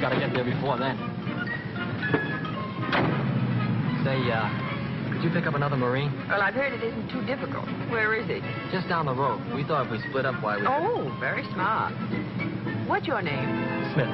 Gotta get there before then. Say, could you pick up another Marine? Well, I've heard it isn't too difficult. Where is it? Just down the road. We thought if we split up, why we... Oh, very smart. What's your name? Smith.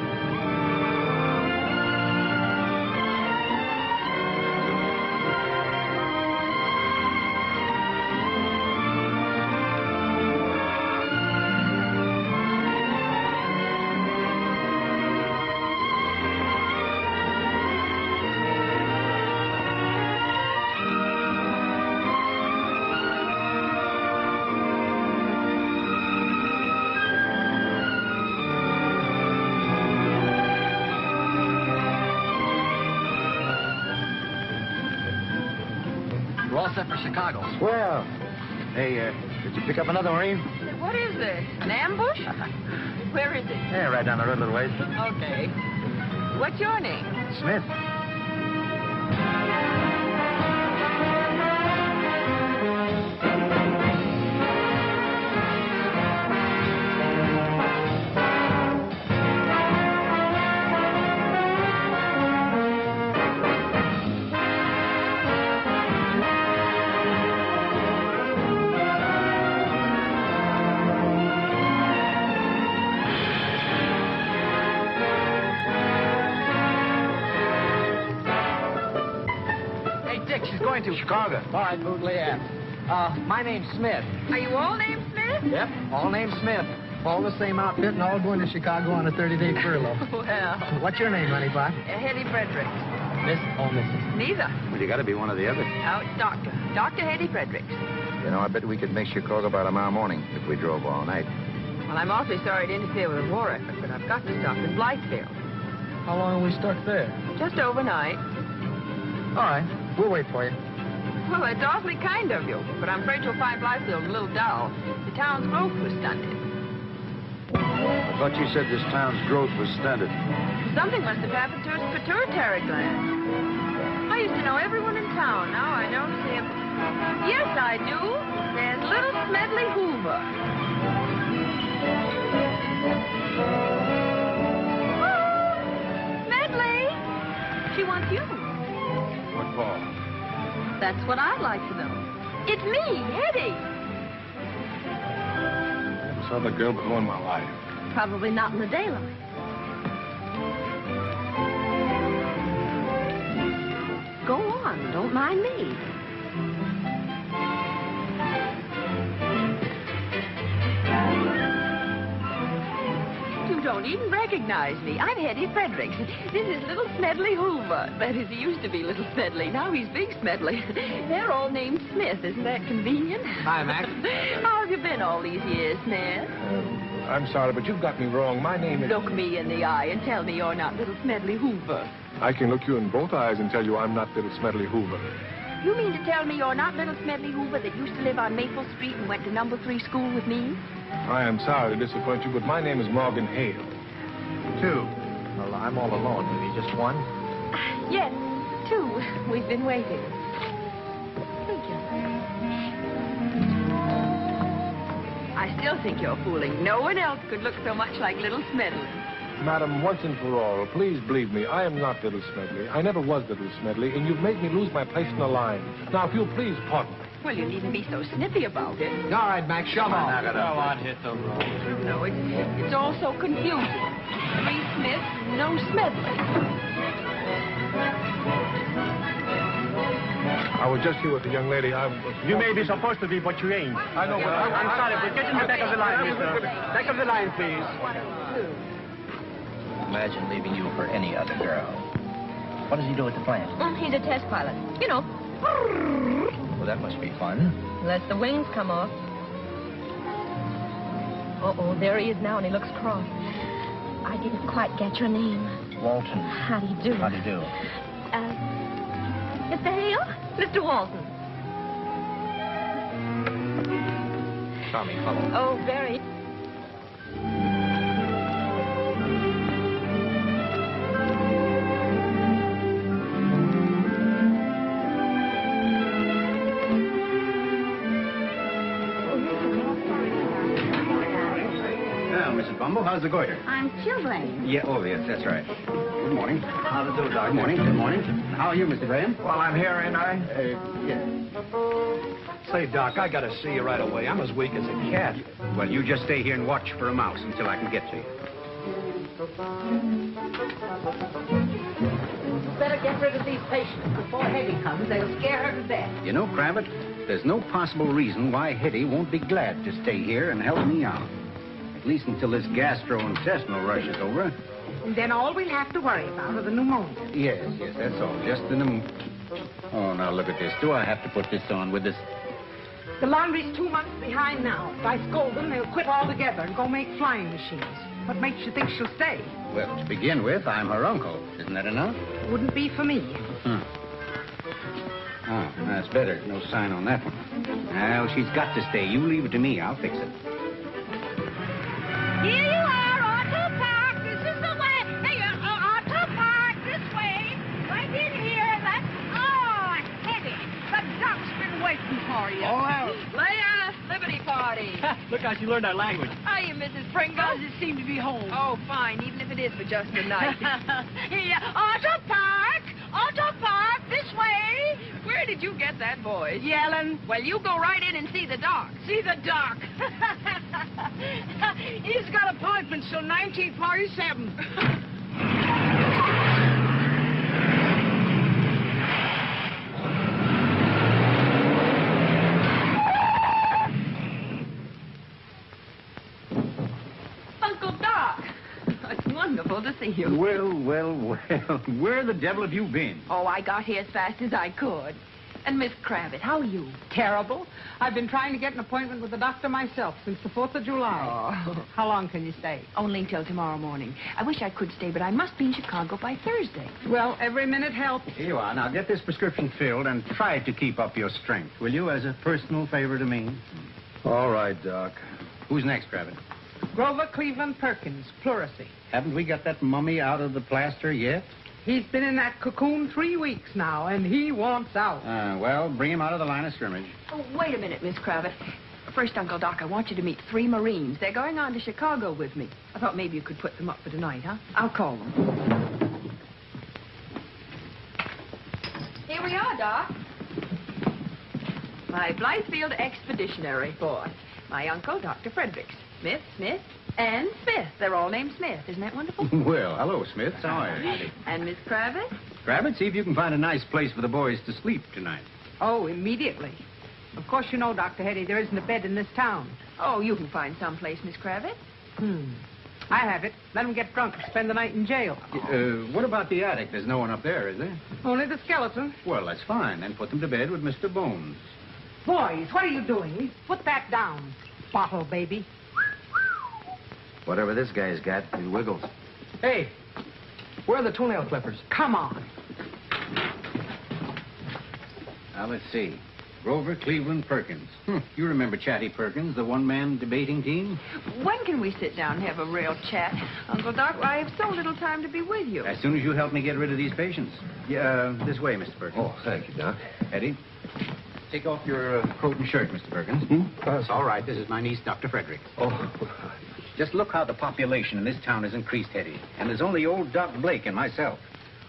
For Chicago. Well, hey, did you pick up another Marine? What is this? An ambush? Where is it? Yeah, right down the road a little ways. Okay. What's your name? Smith. To Chicago. All right, Bootly. My name's Smith. Are you all named Smith? Yep, all named Smith. All the same outfit and all going to Chicago on a 30-day furlough. Well. What's your name, honey pie? Hetty Frederick. Miss? Oh, Mrs. Neither. Well, you got to be one or the other. Oh, it's Doctor. Dr. Hetty Frederick. You know, I bet we could make Chicago by tomorrow morning if we drove all night. Well, I'm awfully sorry to interfere with a war effort, but I've got to stop in Blytheville. How long are we stuck there? Just overnight. All right, we'll wait for you. Well, it's awfully kind of you, but I'm afraid you'll find Blytheville a little dull. The town's growth was stunted. I thought you said this town's growth was stunted. Something must have happened to its pituitary gland. I used to know everyone in town. Now I don't see him. Yes, I do. There's little Smedley Hoover. Oh, Smedley! She wants you. What for? That's what I'd like to know. It's me, Hetty. I never saw the girl before in my life. Probably not in the daylight. Go on, don't mind me. You don't even recognize me. I'm Hetty Frederick. This is little Smedley Hoover. That is, he used to be little Smedley. Now he's big Smedley. They're all named Smith. Isn't that convenient? Hi, Mac. How have you been all these years, Smith? I'm sorry, but you've got me wrong. My name is... Look me in the eye and tell me you're not little Smedley Hoover. I can look you in both eyes and tell you I'm not little Smedley Hoover. You mean to tell me you're not little Smedley Hoover that used to live on Maple Street and went to number 3 school with me? I am sorry to disappoint you, but my name is Morgan Hale. 2. Well, I'm all alone. Maybe just 1? Yes, 2. We've been waiting. Thank you. I still think you're fooling. No one else could look so much like little Smedley. Madam, once and for all, please believe me, I am not little Smedley. I never was little Smedley, and you've made me lose my place in the line. Now, if you'll please pardon me. Well, you needn't be so snippy about it. All right, Mac, shove on. knock it up. Go on, hit the road. No, it's all so confusing. 3 Smiths, no Smedley. I was just here with the young lady. You may be supposed to be, but you ain't. I know, but I'm sorry, but get in the back of the line, mister. Back of the line, please. Imagine leaving you for any other girl. What does he do at the plant? He's a test pilot. You know. Well, that must be fun. Lets the wings come off. Uh-oh, there he is now, and he looks cross. I didn't quite get your name. Walton. How do you do? How do you do? Mr. Hale? Mr. Walton. Tommy, follow. Oh, very. Bumble. How's the goiter? I'm chilblain. Yeah, oh, yes, that's right. Good morning. How do you do, Doc? Good morning. Good morning. How are you, Mr. Graham? Well, I'm here, ain't I? Yes. Say, Doc, I gotta see you right away. I'm as weak as a cat. Well, you just stay here and watch for a mouse until I can get to you. Better get rid of these patients before Hetty comes. They'll scare her to death. You know, Cravat, there's no possible reason why Hetty won't be glad to stay here and help me out. At least until this gastrointestinal rush is over. And then all we'll have to worry about are the pneumonia. Yes, that's all. Just the Oh, now look at this. Do I have to put this on with this? The laundry's 2 months behind now. If I scold them, they'll quit altogether and go make flying machines. What makes you think she'll stay? Well, to begin with, I'm her uncle. Isn't that enough? Wouldn't be for me. Oh, that's better. No sign on that one. Well, she's got to stay. You leave it to me. I'll fix it. Here you are, Auto Park. This is the way. Hey, Auto Park, this way. Right in here. That's... Oh, Hetty. The duck's been waiting for you. Lay on a liberty party. Look how she learned our language. Hiya, Mrs. Pringles. How does it seem to be home? Oh, fine, even if it is for just a night. Here, Auto Park. Auto Park, this way. Where did you get that voice? Yelling. Well, you go right in and see the doc. See the doc. He's got appointments till 1947. Uncle Doc. It's wonderful to see you. Well. Where the devil have you been? Oh, I got here as fast as I could. And Miss Cravat, how are you? Terrible. I've been trying to get an appointment with the doctor myself since the 4th of July. Oh. How long can you stay? Only until tomorrow morning. I wish I could stay, but I must be in Chicago by Thursday. Well, every minute helps. Here you are. Now get this prescription filled and try to keep up your strength, will you, as a personal favor to me? All right, Doc. Who's next, Cravat? Grover Cleveland Perkins, pleurisy. Haven't we got that mummy out of the plaster yet? He's been in that cocoon 3 weeks now, and he wants out. Well, bring him out of the line of scrimmage. Oh, wait a minute, Miss Cravat. First, Uncle Doc, I want you to meet 3 Marines. They're going on to Chicago with me. I thought maybe you could put them up for tonight, huh? I'll call them. Here we are, Doc. My Blythefield Expeditionary Force. My uncle, Dr. Frederick. Smith, and Smith. They're all named Smith. Isn't that wonderful? Well, hello, Smith. How are you? And Miss Cravat? Cravat, see if you can find a nice place for the boys to sleep tonight. Oh, immediately. Of course, you know, Dr. Hetty, there isn't a bed in this town. Oh, you can find some place, Miss Cravat. I have it. Let them get drunk and spend the night in jail. What about the attic? There's no one up there, is there? Only the skeleton. Well, that's fine. Then put them to bed with Mr. Bones. Boys, what are you doing? Put that down, bottle baby. Whatever this guy's got, he wiggles. Hey, where are the toenail clippers? Come on. Now, let's see. Grover Cleveland Perkins. You remember Chatty Perkins, the one-man debating team? When can we sit down and have a real chat? Uncle Doc, I have so little time to be with you. As soon as you help me get rid of these patients. Yeah, this way, Mr. Perkins. Oh, thank you, Doc. Eddie, take off your coat and shirt, Mr. Perkins. That's all right. This is my niece, Dr. Frederick. Oh. Just look how the population in this town has increased, Eddie. And there's only old Doc Blake and myself.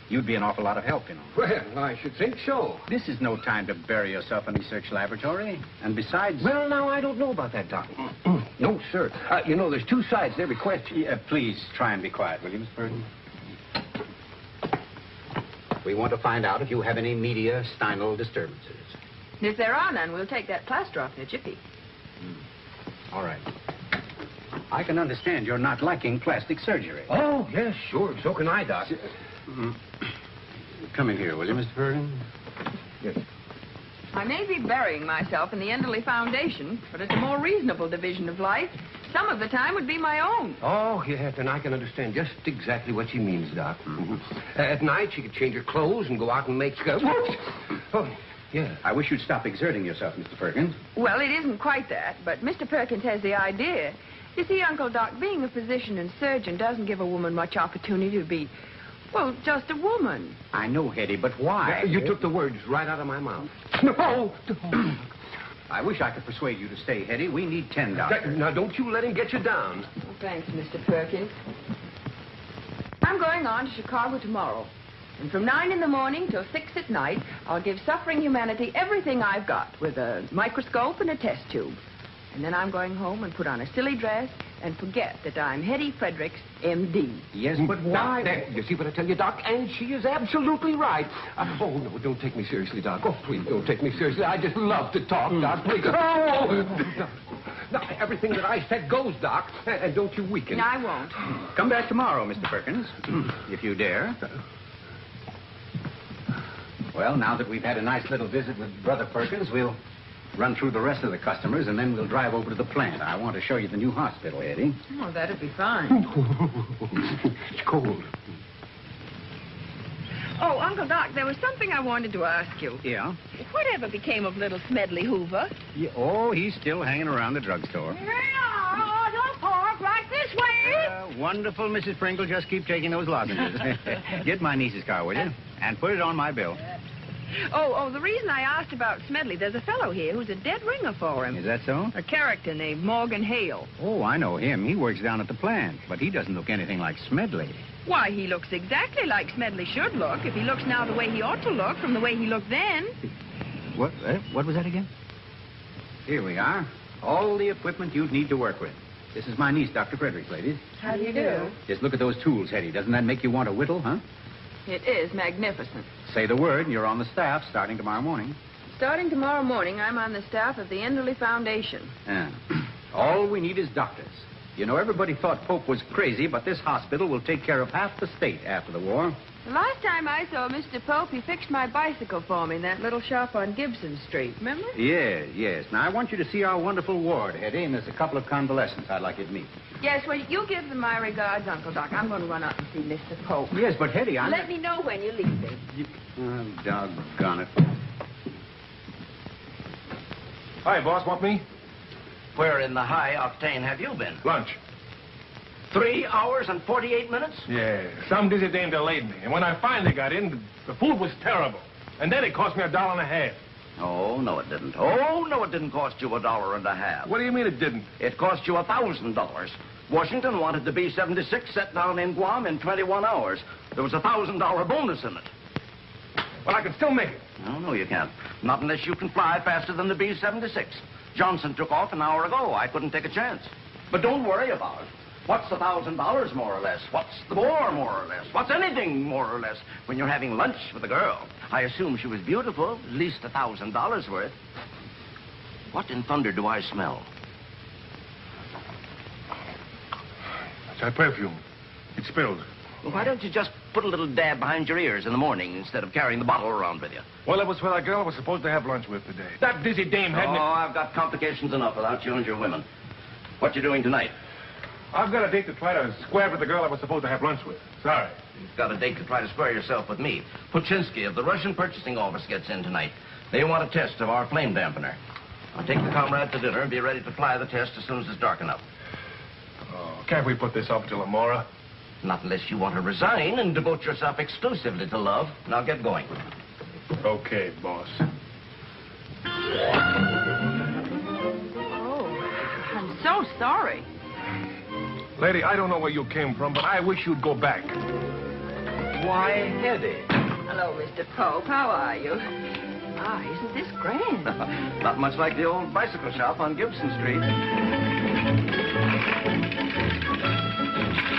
You'd be an awful lot of help, you know. Well, I should think so. This is no time to bury yourself in a research laboratory. And besides... Well, now, I don't know about that, Doc. No, sir. You know, there's 2 sides to every question. Yeah, please try and be quiet, will you, Mr. Perkins? We want to find out if you have any mediastinal disturbances. If there are none, we'll take that plaster off in a jiffy. All right. I can understand you're not liking plastic surgery. Oh, yes, sure. So can I, Doc. Come in here, will you, Mr. Perkins? Yes. I may be burying myself in the Enderley Foundation, but it's a more reasonable division of life. Some of the time would be my own. Oh, yes, and I can understand just exactly what she means, Doc. At night, she could change her clothes and go out and make... Oh, yeah. I wish you'd stop exerting yourself, Mr. Perkins. Well, it isn't quite that, but Mr. Perkins has the idea. You see, Uncle Doc, being a physician and surgeon doesn't give a woman much opportunity to be, well, just a woman. I know, Hetty, but why? You took the words right out of my mouth. No! I wish I could persuade you to stay, Hetty. We need 10 doctors. Now, don't you let him get you down. Oh, thanks, Mr. Perkins. I'm going on to Chicago tomorrow. And from 9 in the morning till 6 at night, I'll give suffering humanity everything I've got with a microscope and a test tube. And then I'm going home and put on a silly dress and forget that I'm Hetty Fredericks, M.D. Yes, but why? There, you see what I tell you, Doc? And she is absolutely right. Oh, no, don't take me seriously, Doc. Oh, please, don't take me seriously. I just love to talk, Doc. Please. Oh! Now, everything that I said goes, Doc. And don't you weaken. No, I won't. Come back tomorrow, Mr. Perkins, if you dare. Well, now that we've had a nice little visit with Brother Perkins, we'll run through the rest of the customers, and then we'll drive over to the plant. I want to show you the new hospital, Eddie. Oh, that'd be fine. It's cold. Oh, Uncle Doc, there was something I wanted to ask you. Yeah? Whatever became of little Smedley Hoover? Yeah. Oh, he's still hanging around the drugstore. Yeah, don't park right this way. Wonderful, Mrs. Pringle. Just keep taking those lozenges. Get my niece's car, will you? And put it on my bill. Oh, the reason I asked about Smedley, there's a fellow here who's a dead ringer for him. Is that so? A character named Morgan Hale. Oh, I know him. He works down at the plant, but he doesn't look anything like Smedley. Why, he looks exactly like Smedley should look if he looks now the way he ought to look from the way he looked then. What was that again? Here we are. All the equipment you'd need to work with. This is my niece, Dr. Frederick, ladies. How do you do? Just look at those tools, Hetty. Doesn't that make you want to whittle, huh? It is magnificent. Say the word, and you're on the staff starting tomorrow morning. Starting tomorrow morning, I'm on the staff of the Enderley Foundation. Yeah. All we need is doctors. You know, everybody thought Pope was crazy, but this hospital will take care of half the state after the war. The last time I saw Mr. Pope, he fixed my bicycle for me in that little shop on Gibson Street. Remember? Yes. Now, I want you to see our wonderful ward, Hetty, and there's a couple of convalescents I'd like you to meet. Yes, well, you give them my regards, Uncle Doc. I'm going to run out and see Mr. Pope. Yes, but Hetty, Let me know when you're leaving. Oh, doggone it. Hi, boss. Want me? Where in the high octane have you been? Lunch. 3 hours and 48 minutes? Yeah, some dizzy dame delayed me. And when I finally got in, the food was terrible. And then it cost me $1.50. Oh, no, it didn't. Oh, no, it didn't cost you $1.50. What do you mean it didn't? It cost you $1,000. Washington wanted the B-76 set down in Guam in 21 hours. There was a $1,000 bonus in it. Well, I can still make it. No, you can't. Not unless you can fly faster than the B-76. Johnson took off an hour ago. I couldn't take a chance. But don't worry about it. What's $1,000 more or less? What's the war more or less? What's anything more or less when you're having lunch with a girl? I assume she was beautiful, at least $1,000 worth. What in thunder do I smell? It's that perfume. It spilled. Well, why don't you just put a little dab behind your ears in the morning instead of carrying the bottle around with you? Well, it was for that girl I was supposed to have lunch with today. That dizzy dame had me... Oh, I've got complications enough without you and your women. What you doing tonight? I've got a date to try to square with the girl I was supposed to have lunch with. Sorry. You've got a date to try to square yourself with me. Puchinsky of the Russian Purchasing Office gets in tonight. They want a test of our flame dampener. I'll take the comrade to dinner and be ready to fly the test as soon as it's dark enough. Oh, can't we put this off until tomorrow? Not unless you want to resign and devote yourself exclusively to love. Now get going. Okay, boss. Oh, I'm so sorry. Lady, I don't know where you came from, but I wish you'd go back. Why, Hetty. Hello, Mr. Pope. How are you? Ah, isn't this grand? Not much like the old bicycle shop on Gibson Street.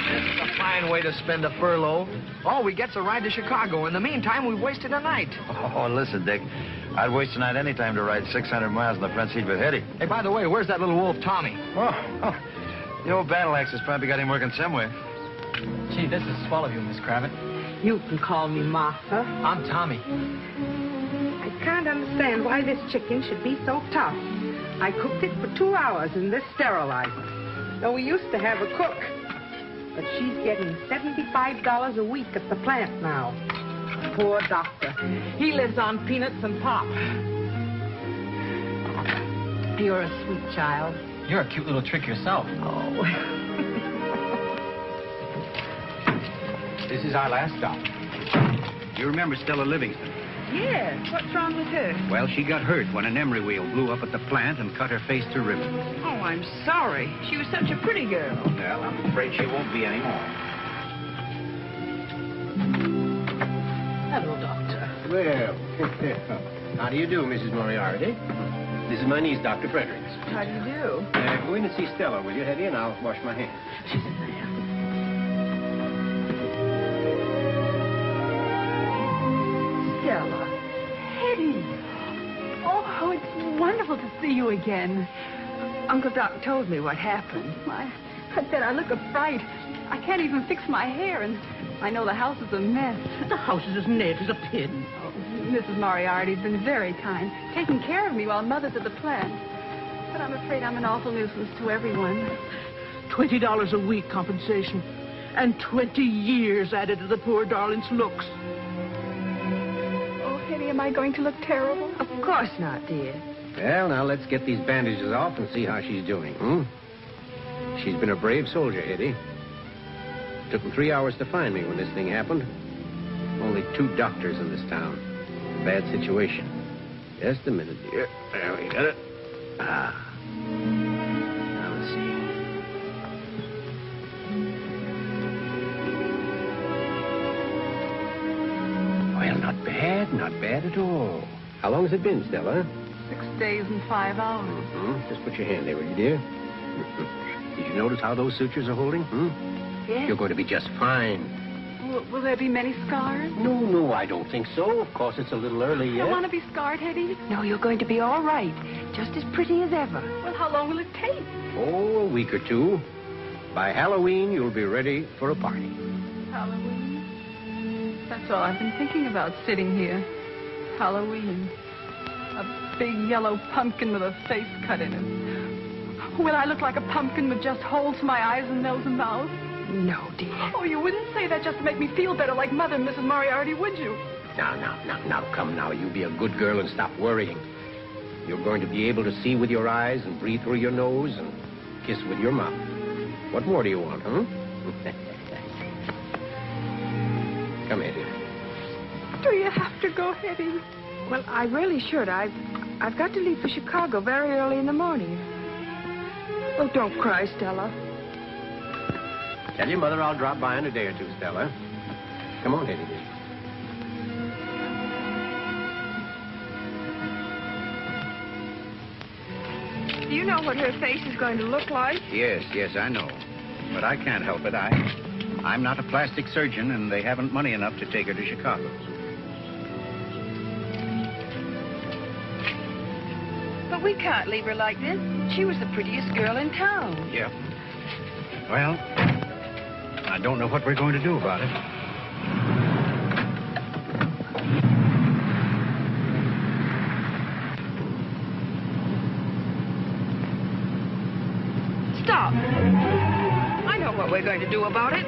This is a fine way to spend a furlough. All we get's a ride to Chicago. In the meantime, we've wasted a night. Oh, listen, Dick. I'd waste a night any time to ride 600 miles in the front seat with Hetty. Hey, by the way, where's that little wolf, Tommy? Oh. The old battle axe has probably got him working somewhere. Gee, this is swell of you, Miss Cravat. You can call me Martha. I'm Tommy. I can't understand why this chicken should be so tough. I cooked it for 2 hours in this sterilizer. Now, we used to have a cook, but she's getting $75 a week at the plant now. Poor doctor. He lives on peanuts and pop. You're a sweet child. You're a cute little trick yourself. Oh. This is our last stop. You remember Stella Livingston? Yes. What's wrong with her? Well, she got hurt when an emery wheel blew up at the plant and cut her face to ribbons. Oh, I'm sorry. She was such a pretty girl. Well, I'm afraid she won't be anymore. Hello, Doctor. Well, how do you do, Mrs. Moriarty? This is my niece, Dr. Fredericks. How do you do? Go in and see Stella, will you, Hetty, and I'll wash my hands. She's in there. Stella. Hetty. Oh, it's wonderful to see you again. Uncle Doc told me what happened. I said I look a fright. I can't even fix my hair, and I know the house is a mess. The house is as net as a pin. Oh, Mrs. Moriarty's been very kind, taking care of me while Mother's at the plant. But I'm afraid I'm an awful nuisance to everyone. $20 a week compensation. And 20 years added to the poor darling's looks. Oh, Hetty, am I going to look terrible? Of course not, dear. Well, now let's get these bandages off and see how she's doing, She's been a brave soldier, Hetty. Took them 3 hours to find me when this thing happened. Only 2 doctors in this town. Bad situation. Just a minute, dear. There, we got it. Now, let's see. Well, not bad. Not bad at all. How long has it been, Stella? 6 days and 5 hours. Just put your hand there, will you, dear? Did you notice how those sutures are holding? Yes. You're going to be just fine. Will there be many scars? No, I don't think so. Of course, it's a little early yet. I want to be scarred, Hetty. No, you're going to be all right. Just as pretty as ever. Well, how long will it take? Oh, a week or 2. By Halloween, you'll be ready for a party. Halloween? That's all I've been thinking about sitting here. Halloween. A big yellow pumpkin with a face cut in it. Will I look like a pumpkin with just holes for my eyes and nose and mouth? No, dear. Oh, you wouldn't say that just to make me feel better like Mother and Mrs. Moriarty, would you? Now, come now. You be a good girl and stop worrying. You're going to be able to see with your eyes and breathe through your nose and kiss with your mouth. What more do you want, huh? Come, Hetty. Do you have to go, Hetty? Well, I really should. I've got to leave for Chicago very early in the morning. Oh, don't cry, Stella. Tell your mother I'll drop by in a day or 2, Stella. Come on, Hetty. Do you know what her face is going to look like? Yes, I know. But I can't help it. I'm not a plastic surgeon, and they haven't money enough to take her to Chicago. But we can't leave her like this. She was the prettiest girl in town. Yeah. Well, I don't know what we're going to do about it. Stop. I know what we're going to do about it.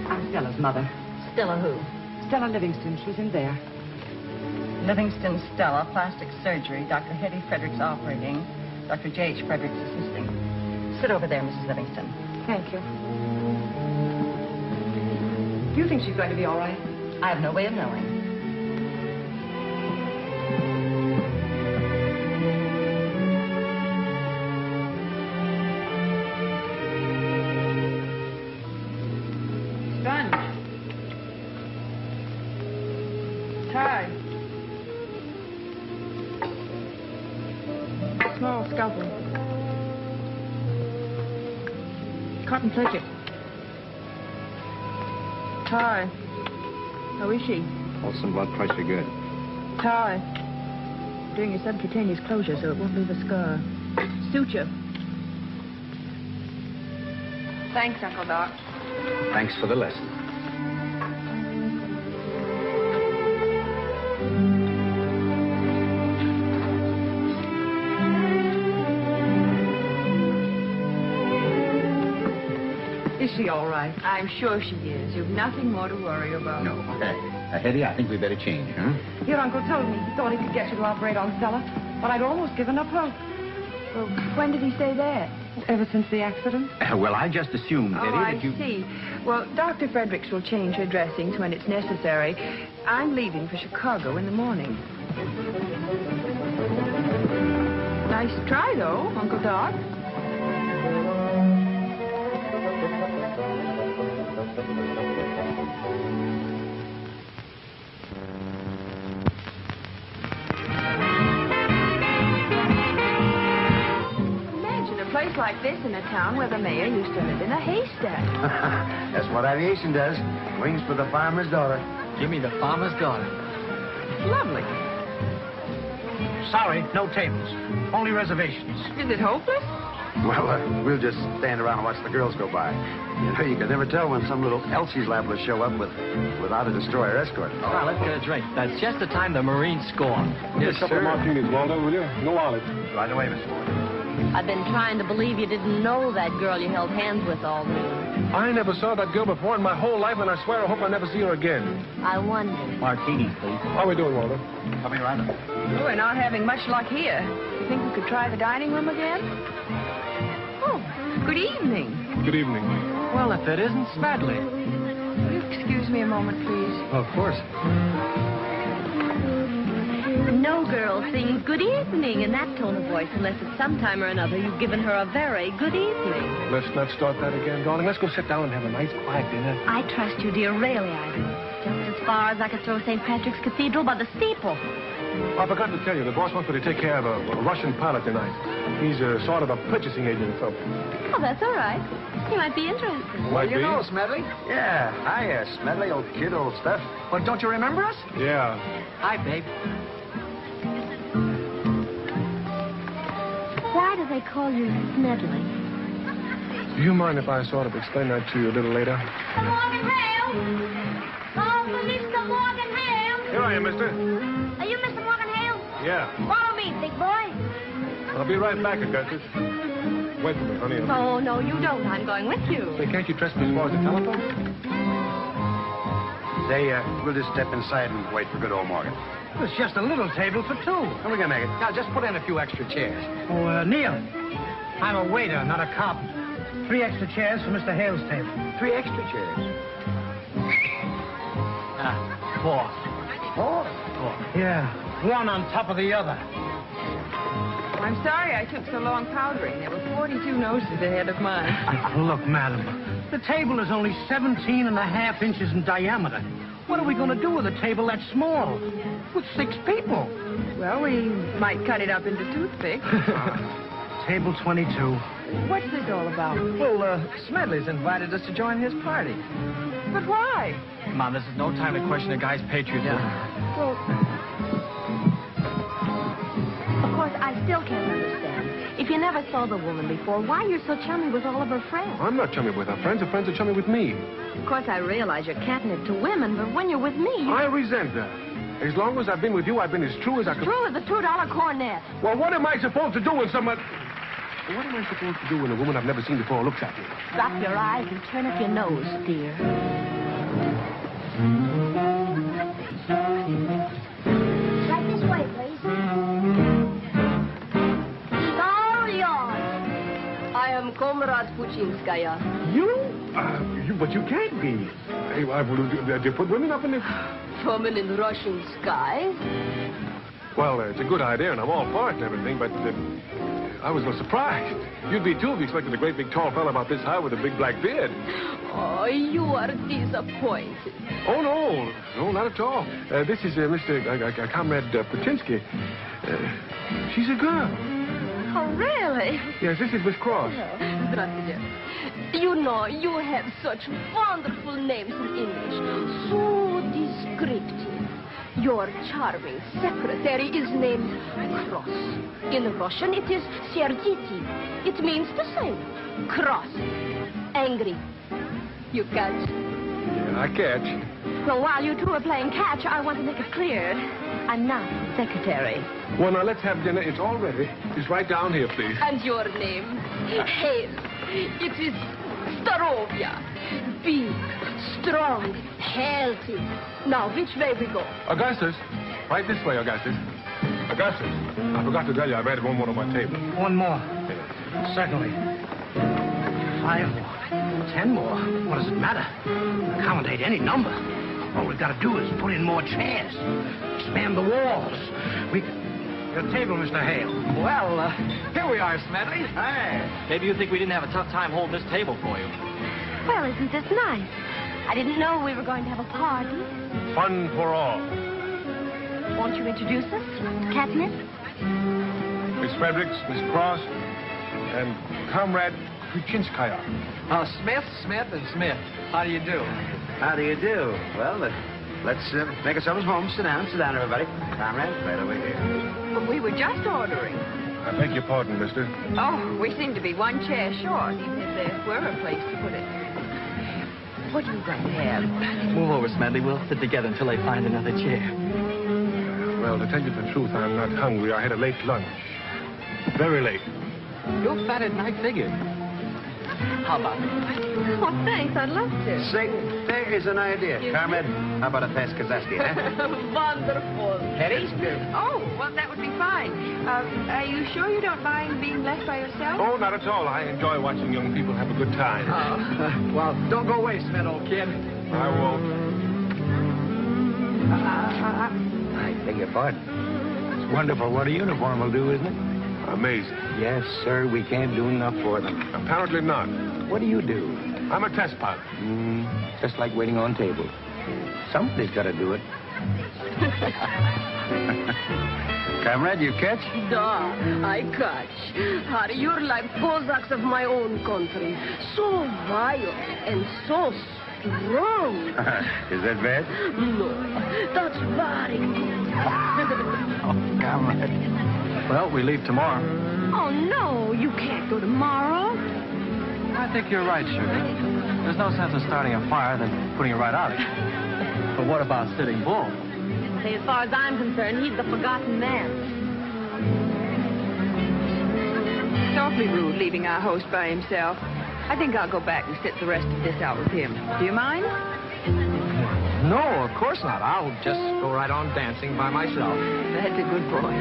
I'm Stella's mother. Stella who? Stella Livingston. She's in there. Livingston Stella, plastic surgery. Dr. Hetty Frederick's operating. Dr. J.H. Frederick's assisting. Sit over there, Mrs. Livingston. Thank you. Do you think she's going to be all right? I have no way of knowing. Sponge. Tie. Small scalpel. Cotton pledget. Tie. How is she? Pulse and blood pressure good. Tie. Doing a subcutaneous closure so it won't leave a scar. Suture. Thanks, Uncle Doc. Thanks for the lesson. Is she all right? I'm sure she is. You've nothing more to worry about. No. Hetty, I think we better change, huh? Your uncle told me he thought he could get you to operate on Stella. But I'd almost given up hope. Well, when did he say that? Ever since the accident. Well, I just assumed, Hetty, that you... I see. Well, Dr. Fredericks will change her dressings when it's necessary. I'm leaving for Chicago in the morning. Nice try, though, Uncle Doc. Place like this in a town where the mayor used to live in a haystack. That's what aviation does. Wings for the farmer's daughter. Give me the farmer's daughter. Lovely. Sorry, no tables. Only reservations. Is it hopeless? Well, we'll just stand around and watch the girls go by. You know, you can never tell when some little Elsie's liable to show up without a destroyer escort. Oh, let's get a drink. That's just the time the Marines score. Yes, a couple of martinis, Waldo, will you? No olives. Right away, Mr. Boylan. I've been trying to believe you didn't know that girl you held hands with all noon. I never saw that girl before in my whole life, and I swear I hope I never see her again. I wonder. Martinis, please. How are we doing, Waldo? I'll be right up. We're not having much luck here. You think we could try the dining room again? Oh, good evening. Good evening. Well, if it isn't Smedley. Will you excuse me a moment, please? Of course. No girl sings good evening in that tone of voice unless at some time or another you've given her a very good evening. Let's not start that again, darling. Let's go sit down and have a nice, quiet dinner. I trust you, dear. Really, I do. Just as far as I could throw St. Patrick's Cathedral by the steeple. I forgot to tell you, the boss wants me to take care of a Russian pilot tonight. He's sort of a purchasing agent or something. Oh, that's all right. He might be interested. Might be. know, Smedley. Yeah. Hiya, Smedley, old kid, old stuff. Well, don't you remember us? Yeah. Hi, babe. Why do they call you Smedley? Do you mind if I sort of explain that to you a little later? Mr. Morgan Hale? Oh, Mr. Morgan Hale? Here I am, mister. Are you Mr. Morgan Hale? Yeah. Follow me, big boy. I'll be right back, Augustus. Wait for me, honey. Oh, no, you don't. I'm going with you. Say, can't you trust me as far as the telephone? Say, we'll just step inside and wait for good old Morgan. It's just a little table for two. How we gonna make it? Now, just put in a few extra chairs. Oh, Neil, I'm a waiter, not a cop. 3 extra chairs for Mr. Hale's table. 3 extra chairs. 4. 4? Yeah, one on top of the other. I'm sorry I took so long powdering. There were 42 noses ahead of mine. Look, madam, the table is only 17.5 inches in diameter. What are we going to do with a table that small? With 6 people. Well, we might cut it up into toothpicks. Table 22. What's this all about? Well, Smedley's invited us to join his party. But why? Come on, this is no time to question a guy's patriotism. Well, Of course, I still can't understand. If you never saw the woman before, why you're so chummy with all of her friends? I'm not chummy with her friends. Her friends are chummy with me. Of course, I realize you're catnip to women, but when you're with me... I resent that. As long as I've been with you, I've been as true as I could... True as a $2 cornet. Well, what am I supposed to do when someone... What am I supposed to do when a woman I've never seen before looks at me? Drop your eyes and turn up your nose, dear. Right this way, please. All yours. I am Comrade Puchinskaya. But you can't be. They put women up in the... Woman in Russian skies. Well, it's a good idea, and I'm all for it and everything, but I was a little surprised. You'd be, too, if you expected a great big tall fella about this high with a big black beard. Oh, you are disappointed. Oh, no. No, not at all. This is Mr. Comrade Putinsky. She's a girl. Oh, really? Yes, this is Miss Cross. Здравствуйте. You know, you have such wonderful names in English. So descriptive. Your charming secretary is named Cross. In Russian, it is Sergiti. It means the same. Cross. Angry. You catch? Yeah, I catch. Well, while you two are playing catch, I want to make it clear. I'm not secretary. Well, now, let's have dinner. It's all ready. Just right down here, please. And your name? Hale. It is Starovia. Big, strong, healthy. Now, which way we go? Augustus. Right this way, Augustus. Augustus, I forgot to tell you, I've added one more to my table. One more. Certainly. 5 more. 10 more. What does it matter? Accommodate any number. All we've got to do is put in more chairs. Expand the walls. Your table, Mr. Hale. Well, here we are, Smedley. Hey. Maybe you think we didn't have a tough time holding this table for you. Well, isn't this nice? I didn't know we were going to have a party. Fun for all. Won't you introduce us? Katniss? Miss Fredericks, Miss Cross, and Comrade Kuchinskaya. Smith, and Smith. How do you do? How do you do? Well, let's make ourselves home. Sit down, everybody. Comrade, right over here. We were just ordering. I beg your pardon, mister. Oh, we seem to be one chair short, even if there were a place to put it. What are you going to have? Move over, Smedley. We'll sit together until they find another chair. Well, to tell you the truth, I'm not hungry. I had a late lunch. Very late. You're fatter than I figured. How about it? Oh, thanks. I'd love to. Say, there is an idea. Comrade, how about a Paskazaski, huh? Wonderful. Hetty's good. Oh, well, that would be fine. Are you sure you don't mind being left by yourself? Oh, not at all. I enjoy watching young people have a good time. Well, don't go away, Smith, old kid. I won't. I beg your pardon. It's wonderful what a uniform will do, isn't it? Amazing. Yes, sir. We can't do enough for them. Apparently not. What do you do? I'm a test pilot. Just like waiting on tables. Somebody's got to do it. Comrade, you catch? Da, I catch. Are you're like Cossacks of my own country. So wild and so strong. Is that bad? No, that's very good. Oh, comrade. Well, we leave tomorrow. Oh, no, you can't go tomorrow. I think you're right, Sugar. There's no sense in starting a fire than putting it right out again. But what about Sitting Bull? Say, as far as I'm concerned, he's the forgotten man. It's awfully rude leaving our host by himself. I think I'll go back and sit the rest of this out with him. Do you mind? No, of course not. I'll just go right on dancing by myself. That's a good boy.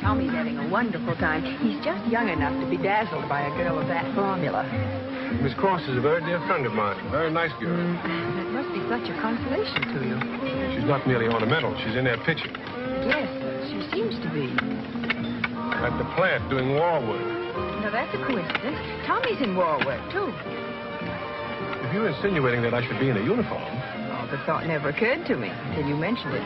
Tommy's having a wonderful time. He's just young enough to be dazzled by a girl of that formula. Miss Cross is a very dear friend of mine. Very nice girl. It must be such a consolation to you. She's not merely ornamental. She's in there pitching. Yes, she seems to be. At the plant doing war work. Now, that's a coincidence. Tommy's in war work, too. If you're insinuating that I should be in a uniform... Oh, the thought never occurred to me until you mentioned it.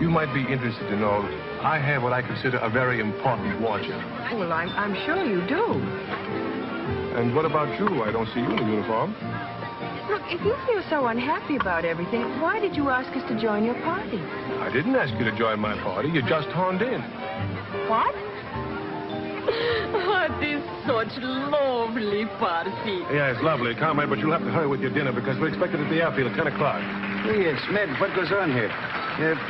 You might be interested to know I have what I consider a very important war job. Well, I'm sure you do. And what about you? I don't see you in a uniform. Look, if you feel so unhappy about everything, why did you ask us to join your party? I didn't ask you to join my party. You just horned in. What? Oh, this is such lovely party. Yeah, it's lovely, comrade, but you'll have to hurry with your dinner because we're expected at the airfield at 10 o'clock. Hey, Smith, what goes on here?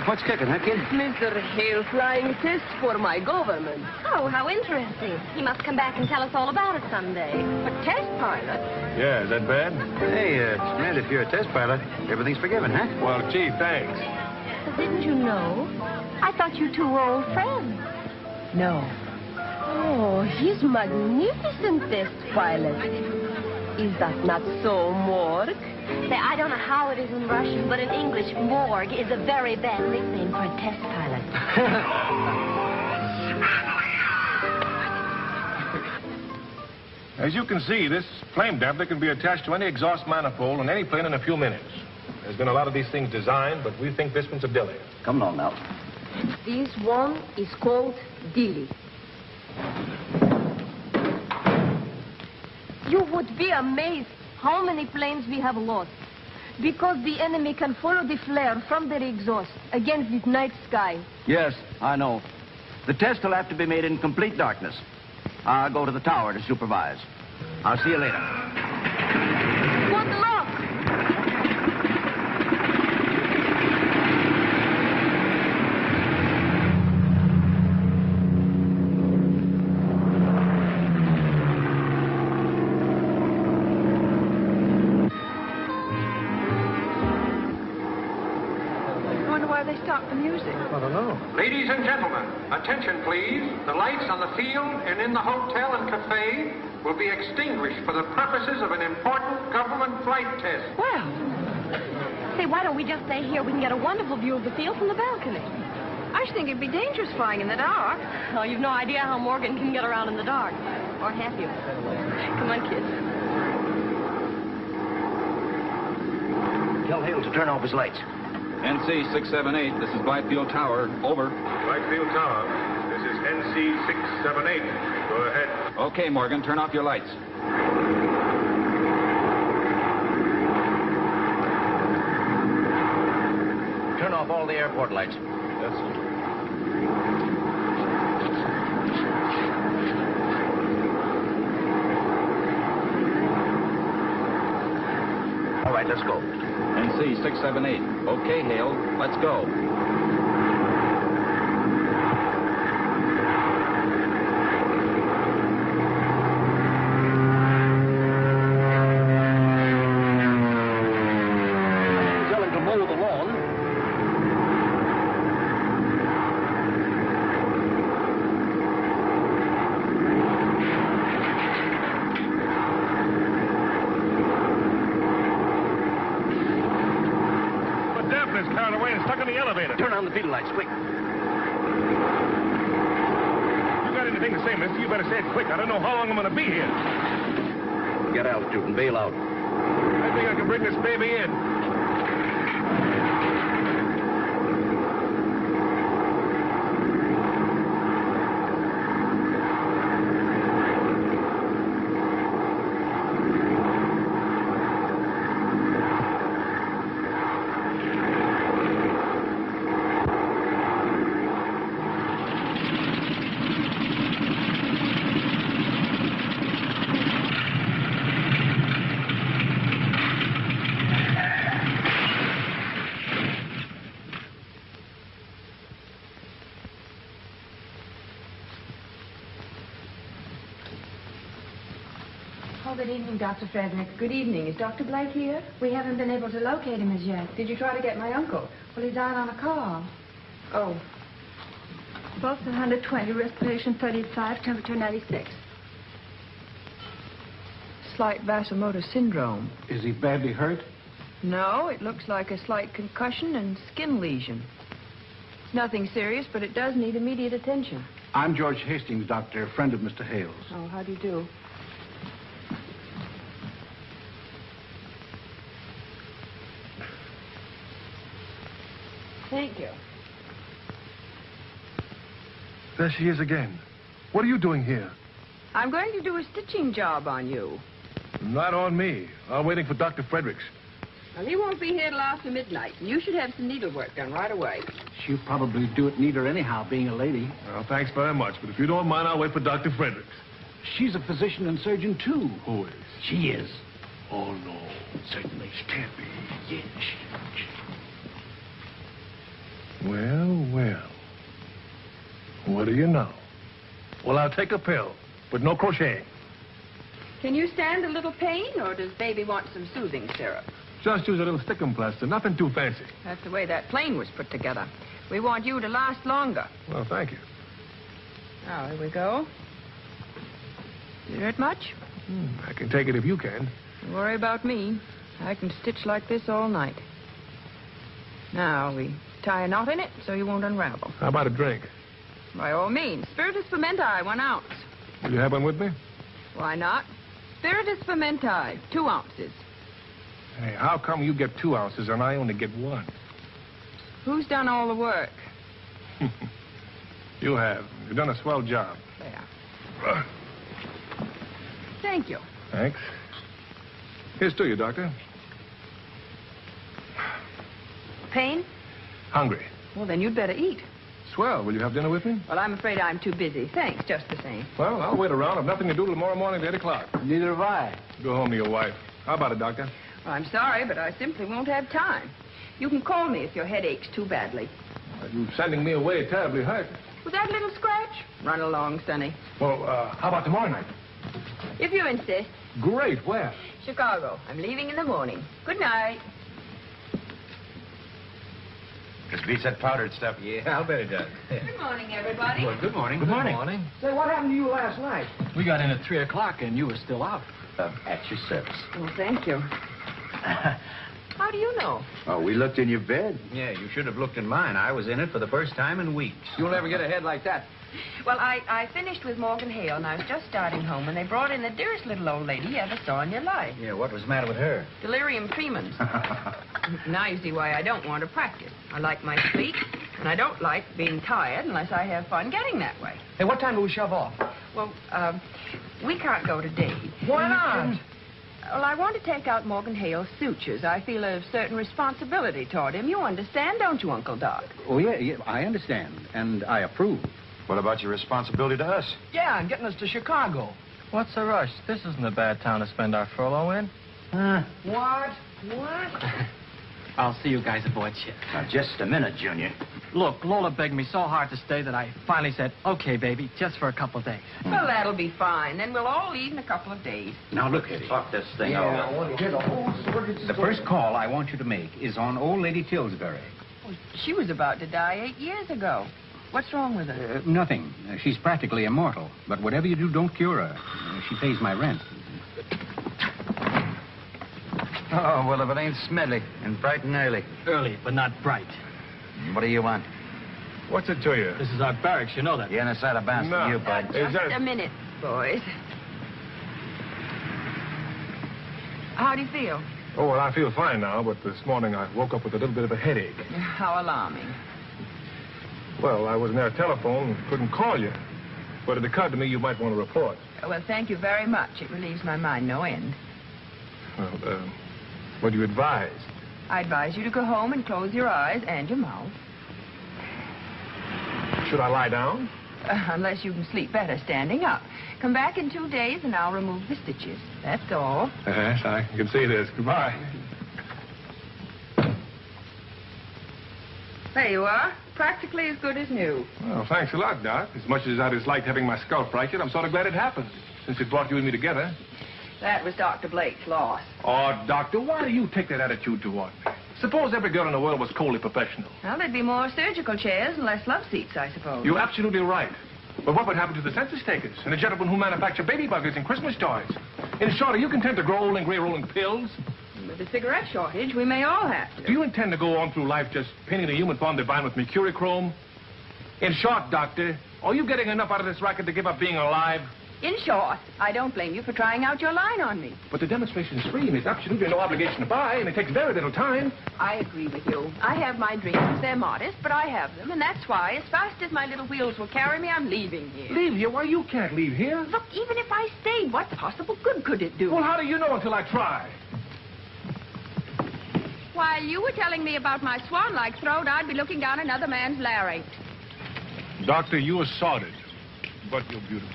What's cooking, huh, kid? Mr. Hale flying tests for my government. Oh, how interesting. He must come back and tell us all about it someday. A test pilot? Yeah, is that bad? Hey, Smith, if you're a test pilot, everything's forgiven, huh? Well, gee, thanks. Didn't you know? I thought you two were old friends. No. Oh, he's magnificent test pilot. Is that not so, Morg? Say, I don't know how it is in Russian, but in English, morgue is a very bad nickname for a test pilot. As you can see, this flame damper can be attached to any exhaust manifold on any plane in a few minutes. There's been a lot of these things designed, but we think this one's a dilly. Come on now. This one is called Dilly. You would be amazed how many planes we have lost. Because the enemy can follow the flare from their exhaust against this night sky. Yes, I know. The test will have to be made in complete darkness. I'll go to the tower to supervise. I'll see you later. Good luck! music? I don't know. Ladies and gentlemen, attention please. The lights on the field and in the hotel and cafe will be extinguished for the purposes of an important government flight test. Well, say, why don't we just stay here? We can get a wonderful view of the field from the balcony. I should think it'd be dangerous flying in the dark. Oh, you've no idea how Morgan can get around in the dark. Or have you? Come on, kids. Tell Hale to turn off his lights. NC 678, this is Blythefield Tower. Over. Blythefield Tower, this is NC 678. Go ahead. Okay, Morgan, turn off your lights. Turn off all the airport lights. Yes, sir. All right, let's go. NC 678. Okay, Hale, let's go. Tell him to mow the lawn. But Daphne's carried away and stuck in the elevator. Turn on the field lights, quick. You got anything to say, mister? You better say it quick. I don't know how long I'm going to be here. Get altitude and bail out. I think I can bring this baby in. Oh, good evening, Dr. Frederick. Good evening. Is Dr. Blake here? We haven't been able to locate him as yet. Did you try to get my uncle? Well, he died on a call. Oh. Pulse 120, respiration 35, temperature 96. Slight vasomotor syndrome. Is he badly hurt? No, it looks like a slight concussion and skin lesion. Nothing serious, but it does need immediate attention. I'm George Hastings, doctor, a friend of Mr. Hale's. Oh, how do you do? Thank you. There she is again. What are you doing here? I'm going to do a stitching job on you. Not on me. I'm waiting for Dr. Fredericks. Well, he won't be here till after midnight. You should have some needlework done right away. She'll probably do it neater anyhow, being a lady. Well, thanks very much, but if you don't mind, I'll wait for Dr. Fredericks. She's a physician and surgeon, too. Who is? She is. Oh, no. Certainly she can't be. Yes. Well, well. What do you know? Well, I'll take a pill, but no crocheting. Can you stand a little pain, or does baby want some soothing syrup? Just use a little stickum plaster, nothing too fancy. That's the way that plane was put together. We want you to last longer. Well, thank you. Now, here we go. You hurt much? I can take it if you can. Don't worry about me. I can stitch like this all night. Now, we tie a knot in it so you won't unravel. How about a drink? By all means. Spiritus Fermenti, 1 ounce. Will you have one with me? Why not? Spiritus Fermenti, 2 ounces. Hey, how come you get 2 ounces and I only get 1? Who's done all the work? You have. You've done a swell job. There. Thank you. Thanks. Here's to you, Doctor. Pain? Hungry. Well, then you'd better eat. Swell. Will you have dinner with me? Well, I'm afraid I'm too busy. Thanks, just the same. Well, I'll wait around. I've nothing to do till tomorrow morning at 8 o'clock. Neither have I. Go home to your wife. How about it, Doctor? Well, I'm sorry, but I simply won't have time. You can call me if your head aches too badly. You're sending me away terribly hurt. With that little scratch? Run along, Sonny. Well, how about tomorrow night? If you insist. Great. Where? Chicago. I'm leaving in the morning. Good night. This Beats that powdered stuff. Yeah, I'll bet it does. Good morning, everybody. Well, good morning. Good morning. Say, what happened to you last night? We got in at 3 o'clock and you were still out. At your service. Well, thank you. How do you know? Oh, we looked in your bed. Yeah, you should have looked in mine. I was in it for the first time in weeks. You'll never get ahead like that. Well, I finished with Morgan Hale, and I was just starting home, and they brought in the dearest little old lady you ever saw in your life. Yeah, what was the matter with her? Delirium tremens. Now you see why I don't want to practice. I like my sleep, and I don't like being tired unless I have fun getting that way. Hey, what time do we shove off? Well, we can't go today. Why not? Well, I want to take out Morgan Hale's sutures. I feel a certain responsibility toward him. You understand, don't you, Uncle Doc? Oh, yeah, I understand, and I approve. What about your responsibility to us? Yeah, and getting us to Chicago. What's the rush? This isn't a bad town to spend our furlough in. What? I'll see you guys aboard ship. Now, just a minute, Junior. Look, Lola begged me so hard to stay that I finally said, okay, baby, just for a couple of days. Well, that'll be fine. Then we'll all leave in a couple of days. Now, look, Eddie. Talk this thing I over. want to hear the whole story. The first call I want you to make is on old Lady Tillsbury. Well, she was about to die 8 years ago. What's wrong with her? Nothing. She's practically immortal. But whatever you do, don't cure her. She pays my rent. Oh, well, if it ain't Smedley and bright and early. Early, but not bright. What do you want? What's it to you? This is our barracks, you know that. Yeah, and it's out of bounds for you, bud. Just a minute, boys. How do you feel? Oh, well, I feel fine now, but this morning I woke up with a little bit of a headache. How alarming. Well, I was near a telephone and couldn't call you. But it occurred to me you might want to report. Well, thank you very much. It relieves my mind no end. Well, what do you advise? I advise you to go home and close your eyes and your mouth. Should I lie down? Unless you can sleep better standing up. Come back in 2 days and I'll remove the stitches. That's all. Yes, I can see this. Goodbye. There you are. Practically as good as new. Well, thanks a lot, Doc. As much as I disliked having my skull fractured, I'm sort of glad it happened, since it brought you and me together. That was Dr. Blake's loss. Oh, Doctor, why do you take that attitude toward me? Suppose every girl in the world was coldly professional. Well, there'd be more surgical chairs and less love seats, I suppose. You're absolutely right. But what would happen to the census takers and the gentlemen who manufacture baby buggers and Christmas toys? In short, are you content to grow old and gray rolling pills? With the cigarette shortage, we may all have to. Do you intend to go on through life just painting the human form divine with mercurochrome? In short, Doctor, are you getting enough out of this racket to give up being alive? In short, I don't blame you for trying out your line on me. But the demonstration is free, and there's absolutely no obligation to buy, and it takes very little time. I agree with you. I have my dreams. They're modest, but I have them, and that's why, as fast as my little wheels will carry me, I'm leaving here. Leave here? Why, you can't leave here. Look, even if I stayed, what possible good could it do? Well, how do you know until I try? While you were telling me about my swan-like throat, I'd be looking down another man's larynx. Doctor, you are sordid, but you're beautiful.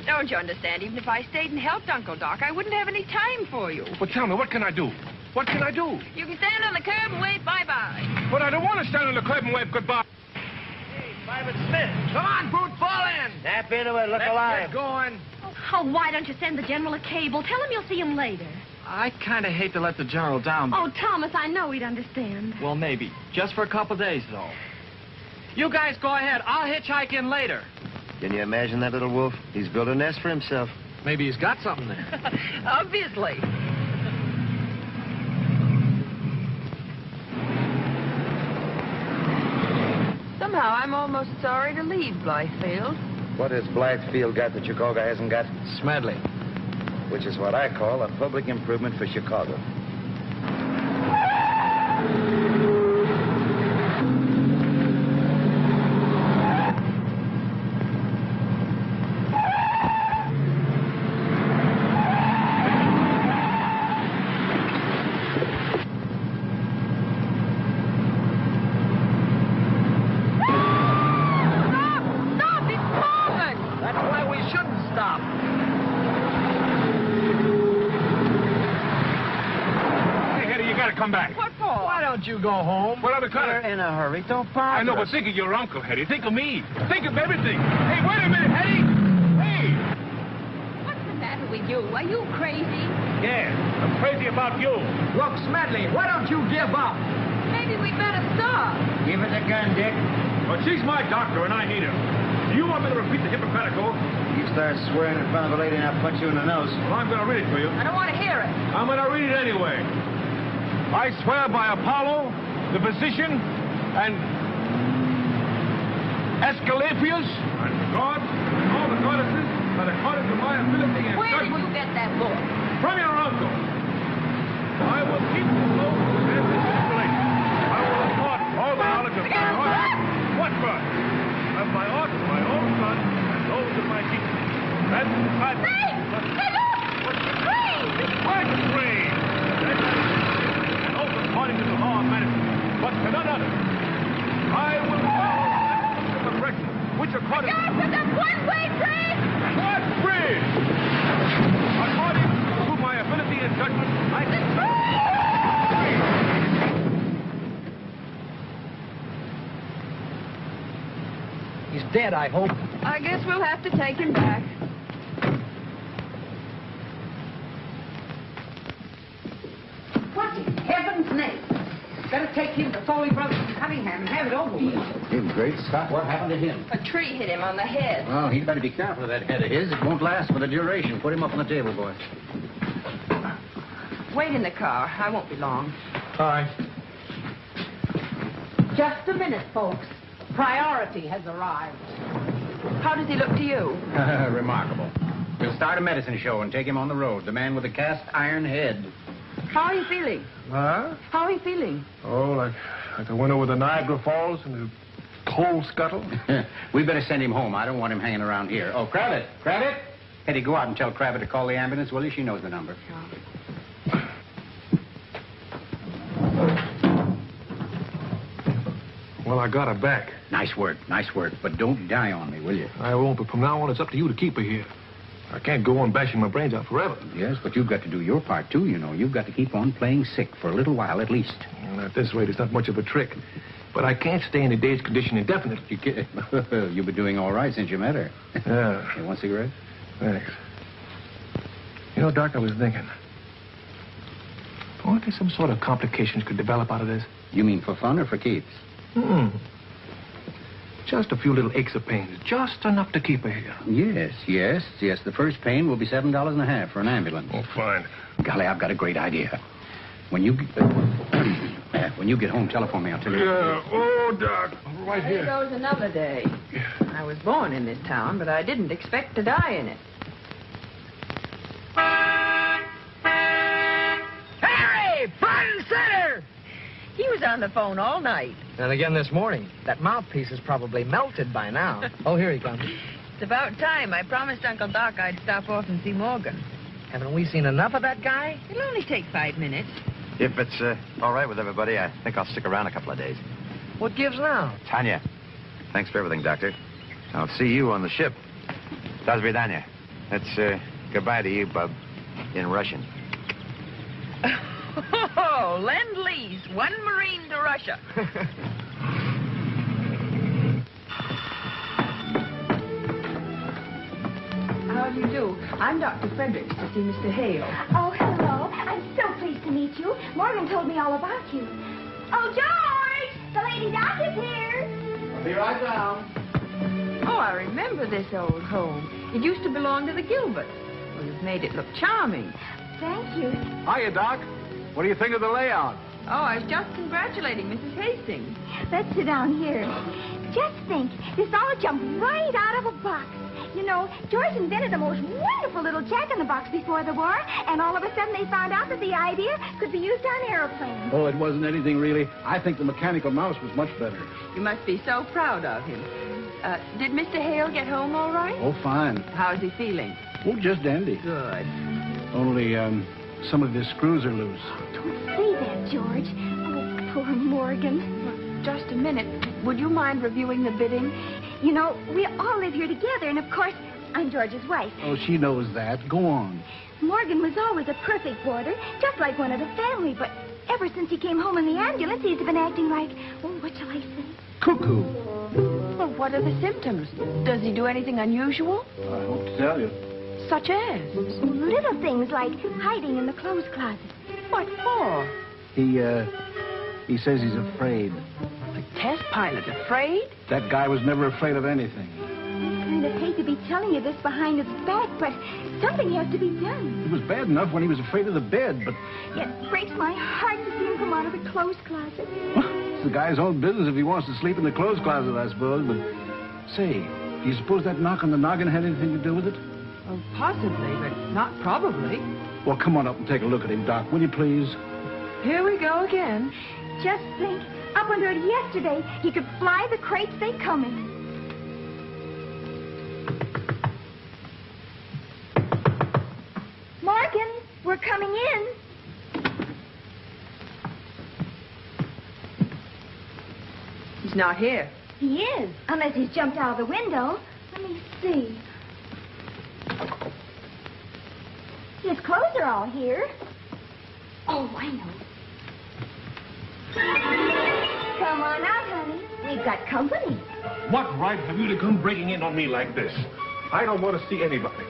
Don't you understand? Even if I stayed and helped Uncle Doc, I wouldn't have any time for you. Well, tell me, what can I do? What can I do? You can stand on the curb and wave bye-bye. But I don't want to stand on the curb and wave goodbye. Hey, Private Smith. Come on, brute, fall in. Tap into it, look alive. Let's get going. Oh, why don't you send the General a cable? Tell him you'll see him later. I kind of hate to let the General down. Oh, Thomas, I know he'd understand. Well, maybe. Just for a couple of days, though. You guys go ahead. I'll hitchhike in later. Can you imagine that little wolf? He's built a nest for himself. Maybe he's got something there. Obviously. Somehow, I'm almost sorry to leave Blythefield. What has Blythefield got that Chicago hasn't got? Smedley. Which is what I call a public improvement for Chicago. Come back. What for? Why don't you go home? Well, We're in a hurry. Don't bother I know, but us. think of your uncle, Hetty. Think of me. Think of everything. Hey, wait a minute, Hetty. Hey. What's the matter with you? Are you crazy? Yeah, I'm crazy about you. Look, Smedley, why don't you give up? maybe we'd better stop. Give her the gun, Dick. Well, she's my doctor, and I need her. Do you want me to repeat the Hippocratic Oath? You start swearing in front of a lady and I'll punch you in the nose. Well, I'm going to read it to you. I don't want to hear it. I'm going to read it anyway. I swear by Apollo, the physician, and Asclepius, and God, and all the goddesses, that according to my ability and Where did judgment... you get that book? From your uncle. I will keep the close and the relation. I will impart all the knowledge of my art. What God? Of my art, my own son, and those of my teacher. That's the fact. Hey, look! It's green! What green? And also according to the law of medicine, but to none other. I will follow that of correction, which according God, with a one-way train! What bridge? According to my ability and judgment, I can... He's dead, I hope. I guess we'll have to take him back. What in heaven's name? Better take him to Foley Brothers in Cunningham and have it over with. Him, great Scott, what happened to him? A tree hit him on the head. Well, he'd better be careful of that head of his. It won't last for the duration. Put him up on the table, boy. Wait in the car. I won't be long. All right. Just a minute, folks. Priority has arrived. How does he look to you? Remarkable. We'll start a medicine show and take him on the road. The man with the cast iron head. How are you feeling? Huh? How are you feeling? Oh, like I went over the Niagara Falls and the coal scuttle. We better send him home. I don't want him hanging around here. Oh, Cravat! Cravat! Hetty, go out and tell Cravat to call the ambulance, will you? She knows the number. Well, I got her back. Nice work, but don't die on me, will you? I won't, but from now on, it's up to you to keep her here. I can't go on bashing my brains out forever. Yes, but you've got to do your part, too, you know. You've got to keep on playing sick for a little while at least. At this rate, it's not much of a trick. But I can't stay in a dazed condition indefinitely. You've been doing all right since you met her. Yeah. You want a cigarette? Thanks. You know, Doc, I was thinking. Aren't there some sort of complications could develop out of this? You mean for fun or for keeps? Just a few little aches or pains. Just enough to keep her here. Yes. The first pain will be $7.50 for an ambulance. Oh, fine. Golly, I've got a great idea. When you get home, telephone me. I'll tell you. Yeah. Oh, Doc. Right There here. goes another day. I was born in this town, but I didn't expect to die in it. Harry! Front and center! He was on the phone all night. And again this morning. That mouthpiece is probably melted by now. Oh, here he comes. It's about time. I promised Uncle Doc I'd stop off and see Morgan. Haven't we seen enough of that guy? It'll only take 5 minutes. If it's all right with everybody, I think I'll stick around a couple of days. What gives now? Tanya, thanks for everything, Doctor. I'll see you on the ship. До свидания. That's goodbye to you, Bub, in Russian. Oh, Lend-Lease. One Marine to Russia. How do you do? I'm Dr. Frederick to see Mr. Hale. Oh, hello. I'm so pleased to meet you. Morgan told me all about you. Oh, George! The lady doctor's here. I'll be right down. Oh, I remember this old home. It used to belong to the Gilberts. Well, you've made it look charming. Thank you. Hiya, Doc. What do you think of the layout? Oh, I was just congratulating Mrs. Hastings. Let's sit down here. Just think, this all jumped right out of a box. You know, George invented the most wonderful little jack-in-the-box before the war, and all of a sudden they found out that the idea could be used on airplanes. Oh, it wasn't anything really. I think the mechanical mouse was much better. You must be so proud of him. Did Mr. Hale get home all right? Oh, fine. How's he feeling? Oh, just dandy. Good. Only, some of his screws are loose. Don't say that, George. Oh, poor Morgan. Just a minute. Would you mind reviewing the bidding? You know, we all live here together, and of course, I'm George's wife. Oh, she knows that. Go on. Morgan was always a perfect boarder, just like one of the family, but ever since he came home in the ambulance, he's been acting like, oh, what shall I say? Cuckoo. Well, what are the symptoms? Does he do anything unusual? I hope to tell you. Such as? Little things like hiding in the clothes closet. What for? He He says he's afraid. A test pilot afraid? That guy was never afraid of anything. I kind of hate to be telling you this behind his back, but something has to be done. It was bad enough when he was afraid of the bed, but It breaks my heart to see him come out of the clothes closet. it's the guy's own business if he wants to sleep in the clothes closet, I suppose. But, say, do you suppose that knock on the noggin had anything to do with it? Well, possibly, but not probably. Well, come on up and take a look at him, Doc, will you please? Here we go again. Just think, up under it yesterday, he could fly the crates they come in. Morgan, we're coming in. He's not here. He is, unless he's jumped out of the window. Let me see. His clothes are all here. Oh, I know. Come on out, honey. We've got company. What right have you to come breaking in on me like this? I don't want to see anybody.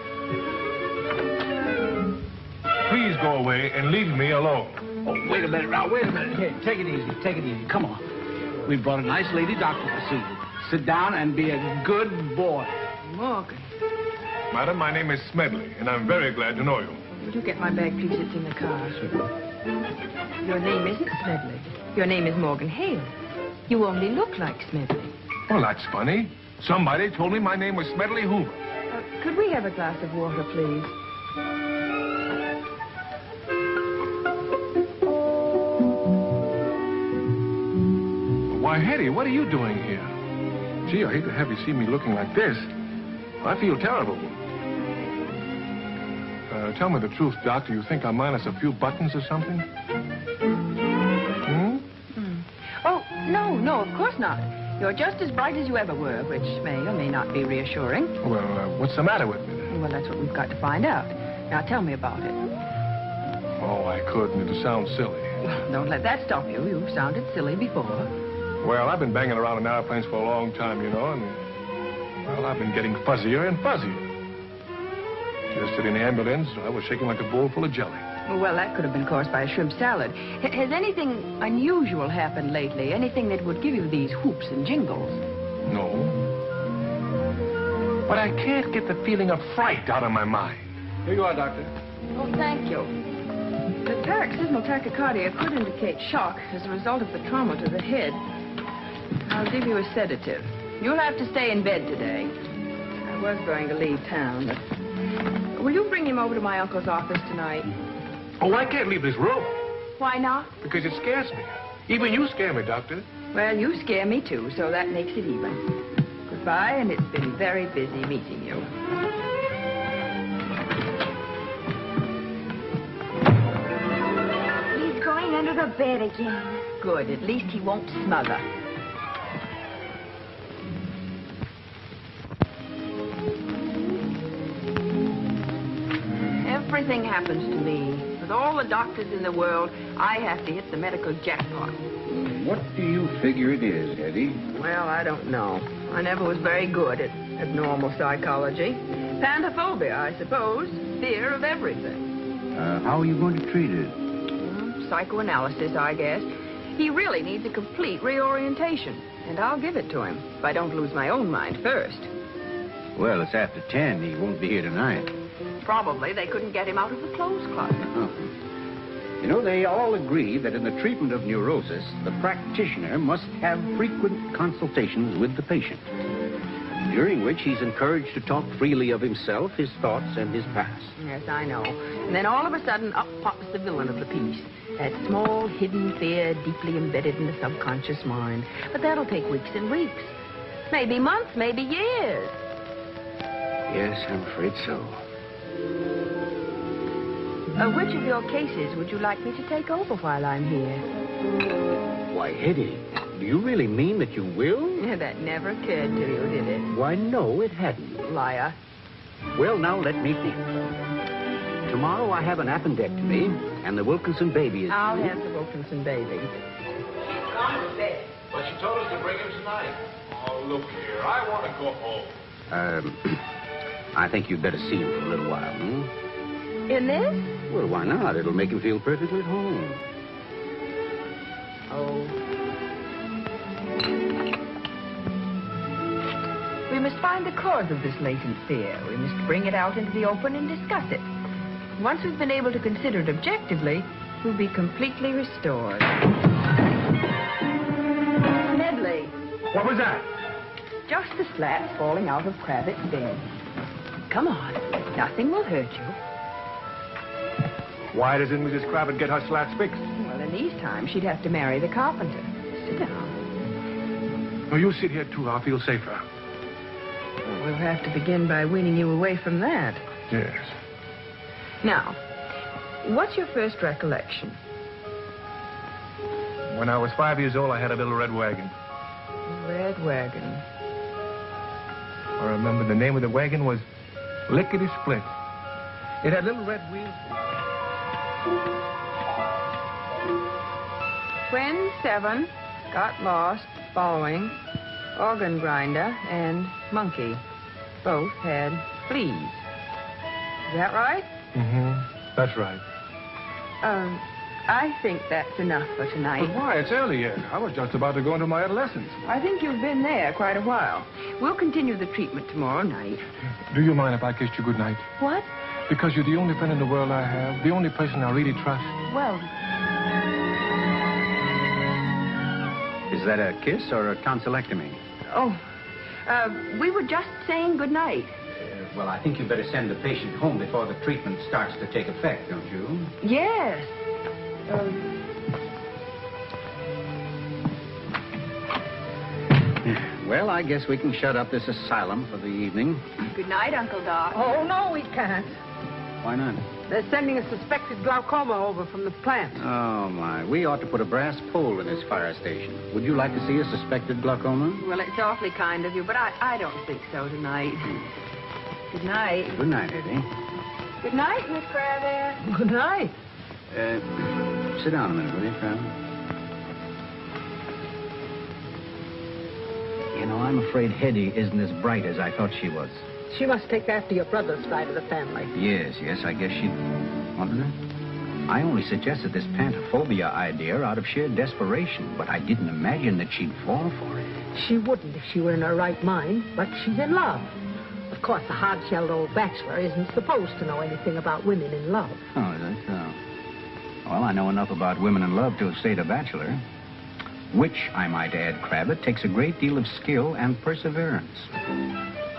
Please go away and leave me alone. Oh, wait a minute now, wait a minute. Here, take it easy, take it easy. Come on. We brought a nice lady doctor to see you. Sit down and be a good boy. Morgan, Madam, my name is Smedley, and I'm very glad to know you. would you get my bag, please? It's in the car. Your name isn't Smedley. Your name is Morgan Hale. You only look like Smedley. Well, that's funny. Somebody told me my name was Smedley Hoover. Could we have a glass of water, please? Why, Hetty, what are you doing here? Gee, I hate to have you see me looking like this. I feel terrible. Tell me the truth, Doc. Do you think I'm minus a few buttons or something? Oh, no, of course not. You're just as bright as you ever were, which may or may not be reassuring. Well, what's the matter with me? Well, that's what we've got to find out. Now, tell me about it. Oh, I couldn't. It sounds silly. Well, don't let that stop you. You've sounded silly before. Well, I've been banging around in airplanes for a long time, you know, and, well, I've been getting fuzzier and fuzzier. Just in the ambulance, I was shaking like a bowl full of jelly. Well, that could have been caused by a shrimp salad. Has anything unusual happened lately? Anything that would give you these whoops and jingles? No. But I can't get the feeling of fright out of my mind. Here you are, Doctor. Oh, thank you. The paroxysmal tachycardia could indicate shock as a result of the trauma to the head. I'll give you a sedative. You'll have to stay in bed today. I was going to leave town, but... Will you bring him over to my uncle's office tonight? Oh, I can't leave this room. Why not? Because it scares me. Even you scare me, Doctor. Well, you scare me, too, so that makes it even. Goodbye, and it's been very busy meeting you. He's going under the bed again. Good. At least he won't smother. Everything happens to me. With all the doctors in the world, I have to hit the medical jackpot. What do you figure it is, Eddie? Well, I don't know. I never was very good at abnormal psychology. Pantophobia, I suppose. Fear of everything. How are you going to treat it? Psychoanalysis, I guess. He really needs a complete reorientation, and I'll give it to him if I don't lose my own mind first. Well, it's after 10. He won't be here tonight. Probably they couldn't get him out of the clothes closet. You know, they all agree that in the treatment of neurosis, the practitioner must have frequent consultations with the patient, during which he's encouraged to talk freely of himself, his thoughts, and his past. Yes, I know. And then all of a sudden, up pops the villain of the piece. That small, hidden fear deeply embedded in the subconscious mind. But that'll take weeks and weeks. Maybe months, maybe years. Yes, I'm afraid so. Which of your cases would you like me to take over while I'm here? Why, Hetty, do you really mean that you will? That never occurred to you, did it? Why, no, it hadn't. Liar. Well, now, let me think. Tomorrow I have an appendectomy, and the Wilkinson baby is... I'll have the Wilkinson baby. He's gone to bed. But she told us to bring him tonight. Oh, look here. I want to go home. I think you'd better see him for a little while, In this? Well, why not? It'll make him feel perfectly at home. Oh. We must find the cause of this latent fear. We must bring it out into the open and discuss it. Once we've been able to consider it objectively, we'll be completely restored. Medley. What was that? Just the slats falling out of Kravitz' bed. Come on. Nothing will hurt you. Why doesn't Mrs. Kravitz get her slats fixed? Well, in these times, she'd have to marry the carpenter. Sit down. No, you sit here, too. I'll feel safer. We'll have to begin by weaning you away from that. Yes. Now, what's your first recollection? When I was 5 years old, I had a little red wagon. Red wagon. I remember the name of the wagon was Lickety Split. It had little red wheels. Twin 7 got lost following organ grinder and monkey. Both had fleas. Is that right? Mm-hmm. That's right. I think that's enough for tonight. But why? It's early yet. I was just about to go into my adolescence. I think you've been there quite a while. We'll continue the treatment tomorrow night. Do you mind if I kissed you goodnight? What? Because you're the only friend in the world I have, the only person I really trust. Well... Is that a kiss or a tonsillectomy? Oh, we were just saying goodnight. Well, I think you better send the patient home before the treatment starts to take effect, don't you? Yes. Well, I guess we can shut up this asylum for the evening. Good night, Uncle Doc. Oh, no, we can't. Why not? They're sending a suspected glaucoma over from the plant. Oh, my. We ought to put a brass pole in this fire station. Would you like to see a suspected glaucoma? Well, it's awfully kind of you, but I don't think so tonight. Good night. Good night, Eddie. Good night, Miss Kravitz. Good night. Sit down a minute, will you, Kravitz? You know, I'm afraid Hetty isn't as bright as I thought she was. She must take after your brother's side of the family. Yes, I guess she... What is it? I only suggested this pantophobia idea out of sheer desperation, but I didn't imagine that she'd fall for it. She wouldn't if she were in her right mind, but she's in love. Of course, a hard-shelled old bachelor isn't supposed to know anything about women in love. Oh, is that so? Well, I know enough about women in love to have stayed a bachelor. Which, I might add, Kravitz, takes a great deal of skill and perseverance.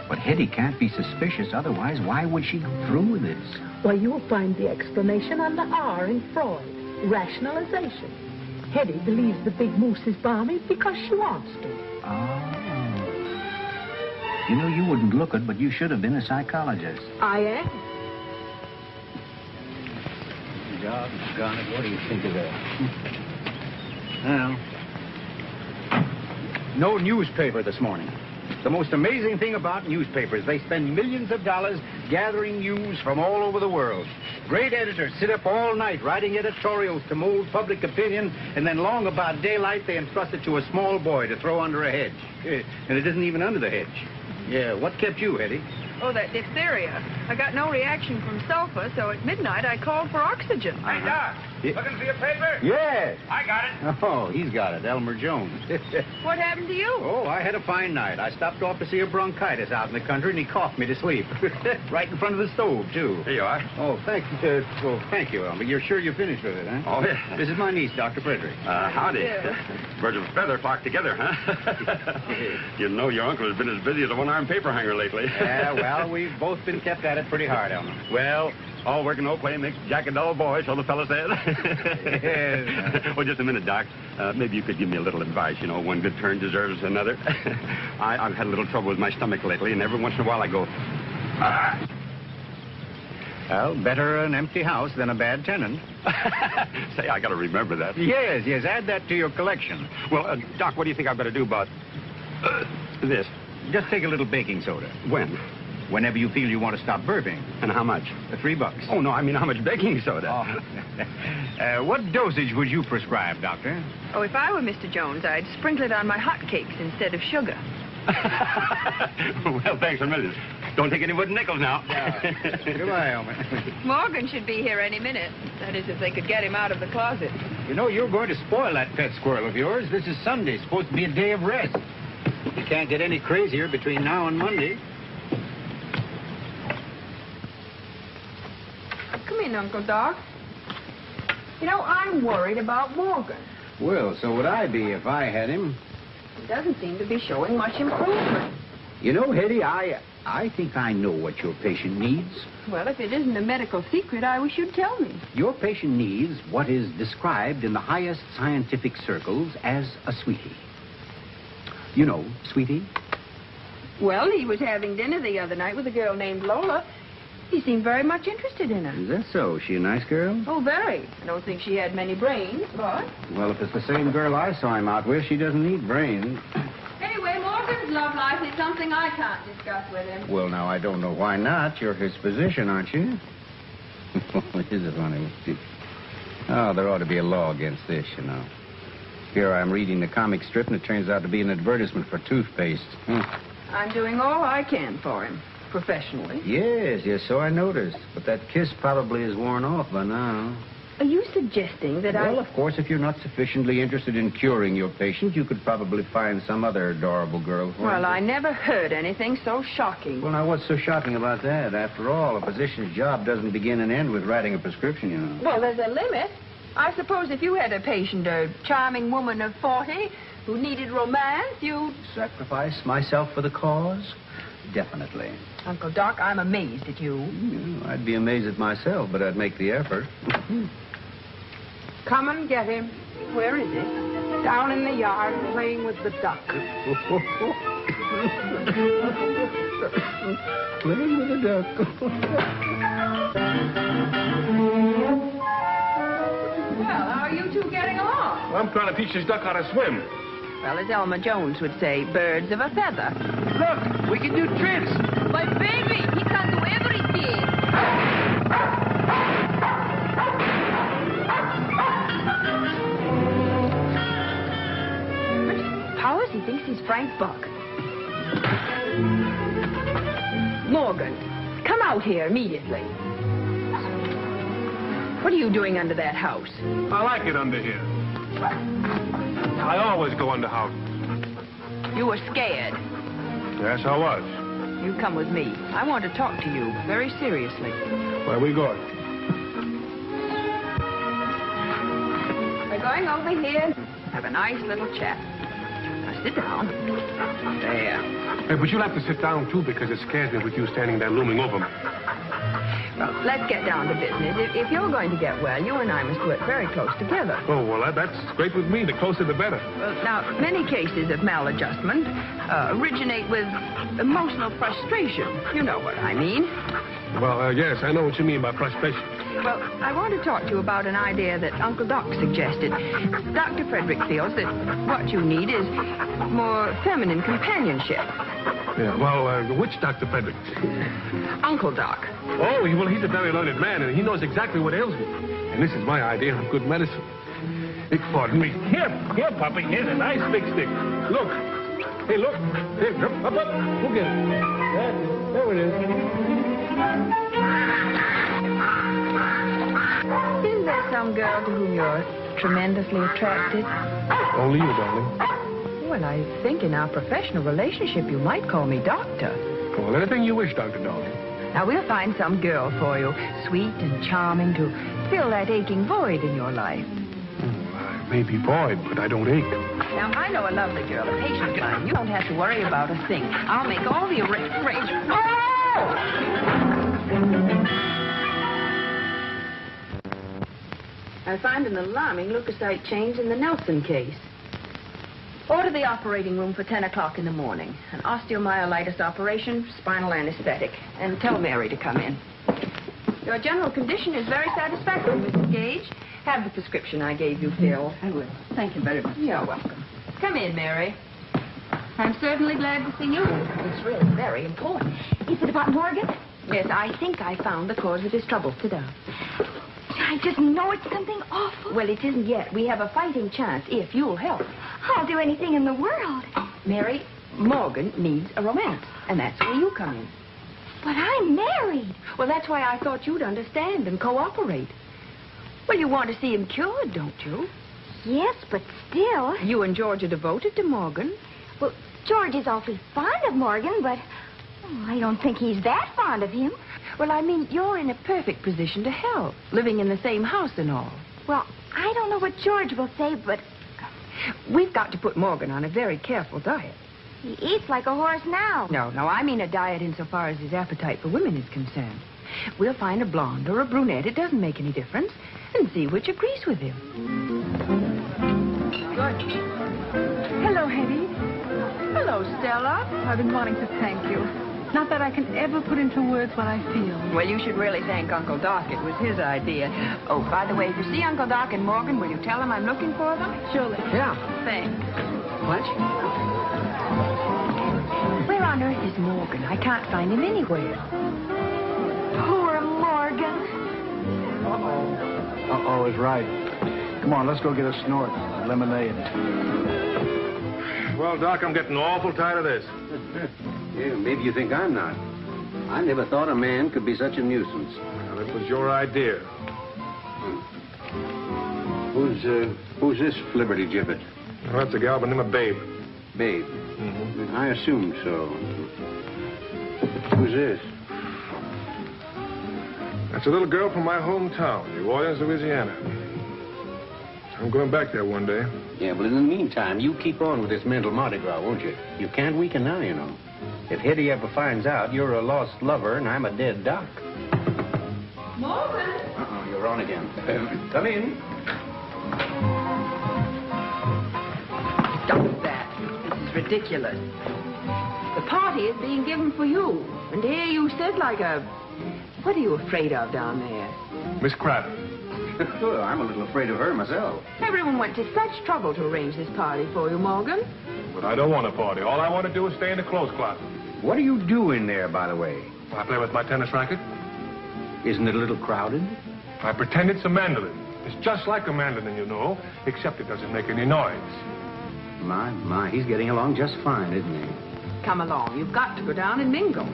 But Hetty can't be suspicious, otherwise why would she go through with this? Well, you'll find the explanation on the R in Freud. Rationalization. Hetty believes the big moose is balmy because she wants to. Oh. You know, you wouldn't look it, but you should have been a psychologist. I am. Doggone it, what do you think of that? Well, no newspaper this morning. The most amazing thing about newspapers, they spend millions of dollars gathering news from all over the world. Great editors sit up all night writing editorials to mold public opinion, and then long about daylight they entrust it to a small boy to throw under a hedge. And it isn't even under the hedge. Yeah, what kept you, Eddie? Oh, that diphtheria. I got no reaction from sulfur, so at midnight I called for oxygen. Hey, Doc, looking for your paper? Yes. I got it. Oh, he's got it, Elmer Jones. What happened to you? Oh, I had a fine night. I stopped off to see a bronchitis out in the country, and he coughed me to sleep. Right in front of the stove, too. Here you are. Oh, thank you, Elmer. You're sure you're finished with it, huh? Oh, yeah. This is my niece, Dr. Frederick. Howdy. Yeah. Birds of a feather flock together, huh? You know your uncle has been as busy as a one-armed paper hanger lately. Yeah, well, we've both been kept at it pretty hard, Elmer. Well, all work and no play makes Jack a dull boy, so the fellow says. Well, just a minute, Doc. Maybe you could give me a little advice. You know, one good turn deserves another. I've had a little trouble with my stomach lately, and every once in a while I go... Well, better an empty house than a bad tenant. Say, I got to remember that. Yes, add that to your collection. Well, Doc, what do you think I better do about this? Just take a little baking soda. When? Whenever you feel you want to stop burping. And how much? $3. Oh, no, I mean how much baking soda? Oh. What dosage would you prescribe, Doctor? Oh, if I were Mr. Jones, I'd sprinkle it on my hotcakes instead of sugar. Well, thanks a million. Don't take any wooden nickels now. Goodbye, Elmer. Morgan should be here any minute. That is, if they could get him out of the closet. You know, you're going to spoil that pet squirrel of yours. This is Sunday, supposed to be a day of rest. You can't get any crazier between now and Monday. Come in, Uncle Doc. You know, I'm worried about Morgan. Well, so would I be if I had him. He doesn't seem to be showing much improvement. You know, Hetty, I think I know what your patient needs. Well, if it isn't a medical secret, I wish you'd tell me. Your patient needs what is described in the highest scientific circles as a sweetie. You know, sweetie? Well, he was having dinner the other night with a girl named Lola. He seemed very much interested in her. Is that so? She a nice girl? Oh, very. I don't think she had many brains, but... Well, if it's the same girl I saw him out with, she doesn't need brains. Anyway, Morgan's love life is something I can't discuss with him. Well, now, I don't know why not. You're his physician, aren't you? Is it funny? Oh, there ought to be a law against this, you know. Here I'm reading the comic strip, and it turns out to be an advertisement for toothpaste. I'm doing all I can for him, professionally. Yes, so I noticed. But that kiss probably is worn off by now. Are you suggesting that Well, of course, if you're not sufficiently interested in curing your patient, you could probably find some other adorable girl for him. Well, I never heard anything so shocking. Well, now, what's so shocking about that? After all, a physician's job doesn't begin and end with writing a prescription, you know. Well, there's a limit. I suppose if you had a patient, a charming woman of 40, who needed romance, you'd... Sacrifice myself for the cause? Definitely. Uncle Doc, I'm amazed at you. I'd be amazed at myself, but I'd make the effort. Come and get him. Where is he? Down in the yard playing with the duck. Playing with the duck. Well, how are you two getting along? I'm trying to teach this duck how to swim. Well, as Elmer Jones would say, birds of a feather. Look, we can do tricks. My baby, he can do everything. Powers, he thinks he's Frank Buck. Morgan, come out here immediately. What are you doing under that house? I like it under here. I always go under houses. You were scared. Yes, I was. You come with me. I want to talk to you very seriously. Where are we going? We're going over here. Have a nice little chat. Now sit down. There. Hey, but you'll have to sit down, too, because it scares me with you standing there looming over me. Well, let's get down to business. If you're going to get well, you and I must work very close together. Oh, well, that's great with me. The closer, the better. Well, now, many cases of maladjustment originate with emotional frustration. You know what I mean. Well, yes, I know what you mean by frustration. Well, I want to talk to you about an idea that Uncle Doc suggested. Dr. Frederick feels that what you need is more feminine companionship. Yeah, well, which Dr. Frederick? Uncle Doc. Oh, well, he's a very learned man, and he knows exactly what ails me. And this is my idea of good medicine. Pardon me. Here, puppy. Here's a nice big stick. Look. Hey, look. Here, up. Look at it. There it is. Isn't there some girl to whom you're tremendously attracted? Only you, darling. Well, I think in our professional relationship you might call me doctor. Well, anything you wish, Dr. Darling. Now, we'll find some girl for you, sweet and charming, to fill that aching void in your life. I may be void, but I don't ache. Now, I know a lovely girl, a patient of mine. You don't have to worry about a thing. I'll make all the arrangements. Oh! I find an alarming leukocyte change in the Nelson case. Order the operating room for 10 o'clock in the morning. An osteomyelitis operation, spinal anesthetic. And tell Mary to come in. Your general condition is very satisfactory, Mrs. Gage. Have the prescription I gave you, Phil. I will. Thank you very much. You're welcome. Come in, Mary. I'm certainly glad to see you. It's really very important. Is it about Morgan? Yes, I think I found the cause of his trouble. Sit down. I just know it's something awful. Well, it isn't yet. We have a fighting chance if you'll help. I'll do anything in the world. Mary, Morgan needs a romance, and that's where you come in. But I'm married. Well, that's why I thought you'd understand and cooperate. Well, you want to see him cured, don't you? Yes, but still. You and George are devoted to Morgan. Well, George is awfully fond of Morgan, but I don't think he's that fond of him. Well, I mean, you're in a perfect position to help, living in the same house and all. Well, I don't know what George will say, but we've got to put Morgan on a very careful diet. He eats like a horse now. No, I mean a diet insofar as his appetite for women is concerned. We'll find a blonde or a brunette, it doesn't make any difference, and see which agrees with him. Good. Hello, Hetty. Hello, Stella. I've been wanting to thank you. Not that I can ever put into words what I feel. Well, you should really thank Uncle Doc. It was his idea. Oh, by the way, if you see Uncle Doc and Morgan, will you tell him I'm looking for them? Surely. Yeah. Thanks. What? Where on earth is Morgan? I can't find him anywhere. Poor Morgan. Uh-oh is right. Come on, let's go get a snort. Lemonade. Well, Doc, I'm getting awful tired of this. Yeah, maybe you think I'm not. I never thought a man could be such a nuisance. Well, it was your idea. Who's this flibberty gibbet? Well, that's a gal by the name of Babe. Babe? Mm-hmm. I assumed so. Who's this? That's a little girl from my hometown, New Orleans, Louisiana. I'm going back there one day. Yeah, but in the meantime, you keep on with this mental Mardi Gras, won't you? You can't weaken now, you know. If Hetty ever finds out you're a lost lover and I'm a dead doc. Morgan! Uh-oh, you're on again. Come in. Stop that. This is ridiculous. The party is being given for you. And here you sit like a... What are you afraid of down there? Miss Craddock. Well, I'm a little afraid of her myself. Everyone went to such trouble to arrange this party for you, Morgan. But I don't want a party. All I want to do is stay in the clothes closet. What do you do in there, by the way? I play with my tennis racket. Isn't it a little crowded? I pretend it's a mandolin. It's just like a mandolin, you know, except it doesn't make any noise. My, he's getting along just fine, isn't he? Come along. You've got to go down and mingle.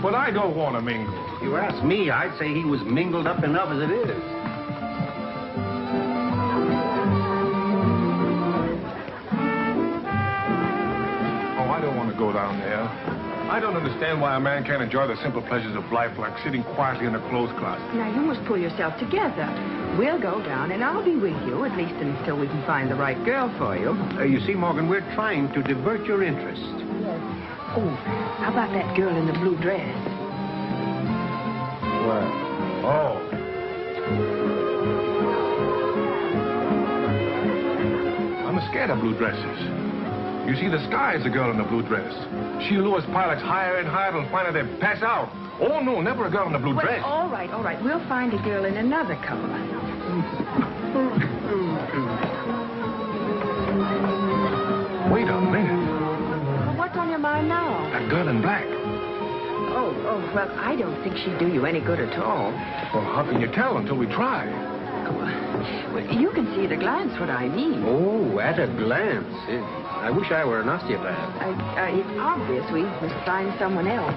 But I don't want to mingle. If you ask me, I'd say he was mingled up enough as it is. I don't want to go down there. I don't understand why a man can't enjoy the simple pleasures of life like sitting quietly in a clothes closet. Now, you must pull yourself together. We'll go down, and I'll be with you, at least until we can find the right girl for you. You see, Morgan, we're trying to divert your interest. Yes. Oh, how about that girl in the blue dress? What? Oh. I'm scared of blue dresses. You see, the sky is the girl in the blue dress. She lures pilots higher and higher till finally they pass out. Oh, no, never a girl in the blue dress. All right. We'll find a girl in another color. Wait a minute. Well, what's on your mind now? That girl in black. Oh, well, I don't think she'd do you any good at all. Well, how can you tell until we try? Well, you can see at a glance what I mean. Oh, at a glance. I wish I were an osteopath. It's obvious we must find someone else.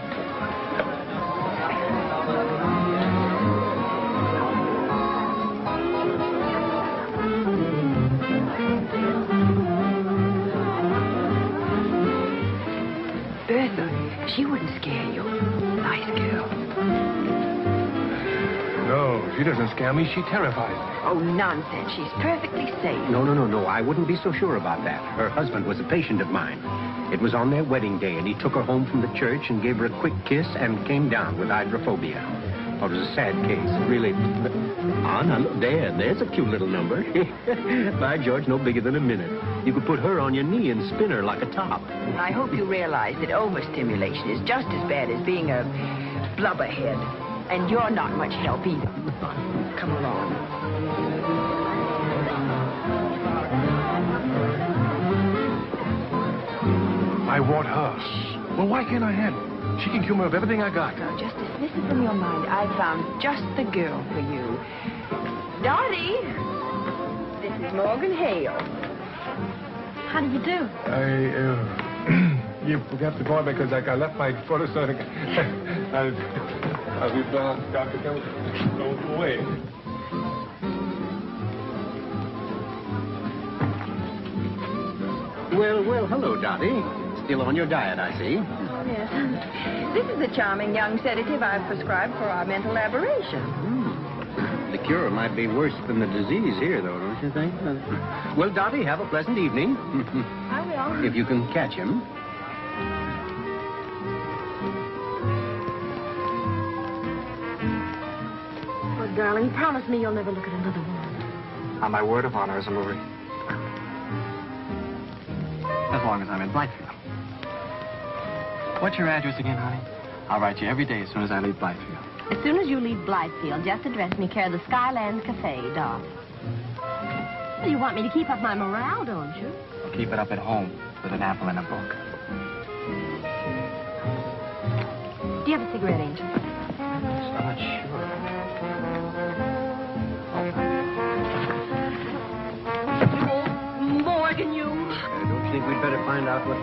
Bertha, she wouldn't scare you. Nice girl. No, she doesn't scare me. She terrifies me. Oh, nonsense. She's perfectly safe. No. I wouldn't be so sure about that. Her husband was a patient of mine. It was on their wedding day, and he took her home from the church and gave her a quick kiss and came down with hydrophobia. Oh, it was a sad case. Really. Ah, now, look, there's a cute little number. By George, no bigger than a minute. You could put her on your knee and spin her like a top. I hope you realize that overstimulation is just as bad as being a blubberhead. And you're not much help either. Come along. I want her. Well, why can't I have her? She can cure me of everything I got. Now, just dismiss it from your mind. I found just the girl for you. Dottie, this is Morgan Hale. How do you do? You forgot the boy because I left my photo so I'll be back, Dr. Don't go away. Well, hello, Dottie. Still on your diet, I see. Yes. This is a charming young sedative I've prescribed for our mental aberration. The cure might be worse than the disease here, though, don't you think? Well, Dottie, have a pleasant evening. I will. If you can catch him. Oh, darling, promise me you'll never look at another woman. On my word of honor as a Marie. As long as I'm in Blythefield. What's your address again, honey? I'll write you every day as soon as I leave Blythefield. As soon as you leave Blythefield, just address me care of the Skyland Cafe, darling. Well, you want me to keep up my morale, don't you? Keep it up at home with an apple and a book. Do you have a cigarette, Angel? I'm not sure. Morgan, you. Don't you think we'd better find out what...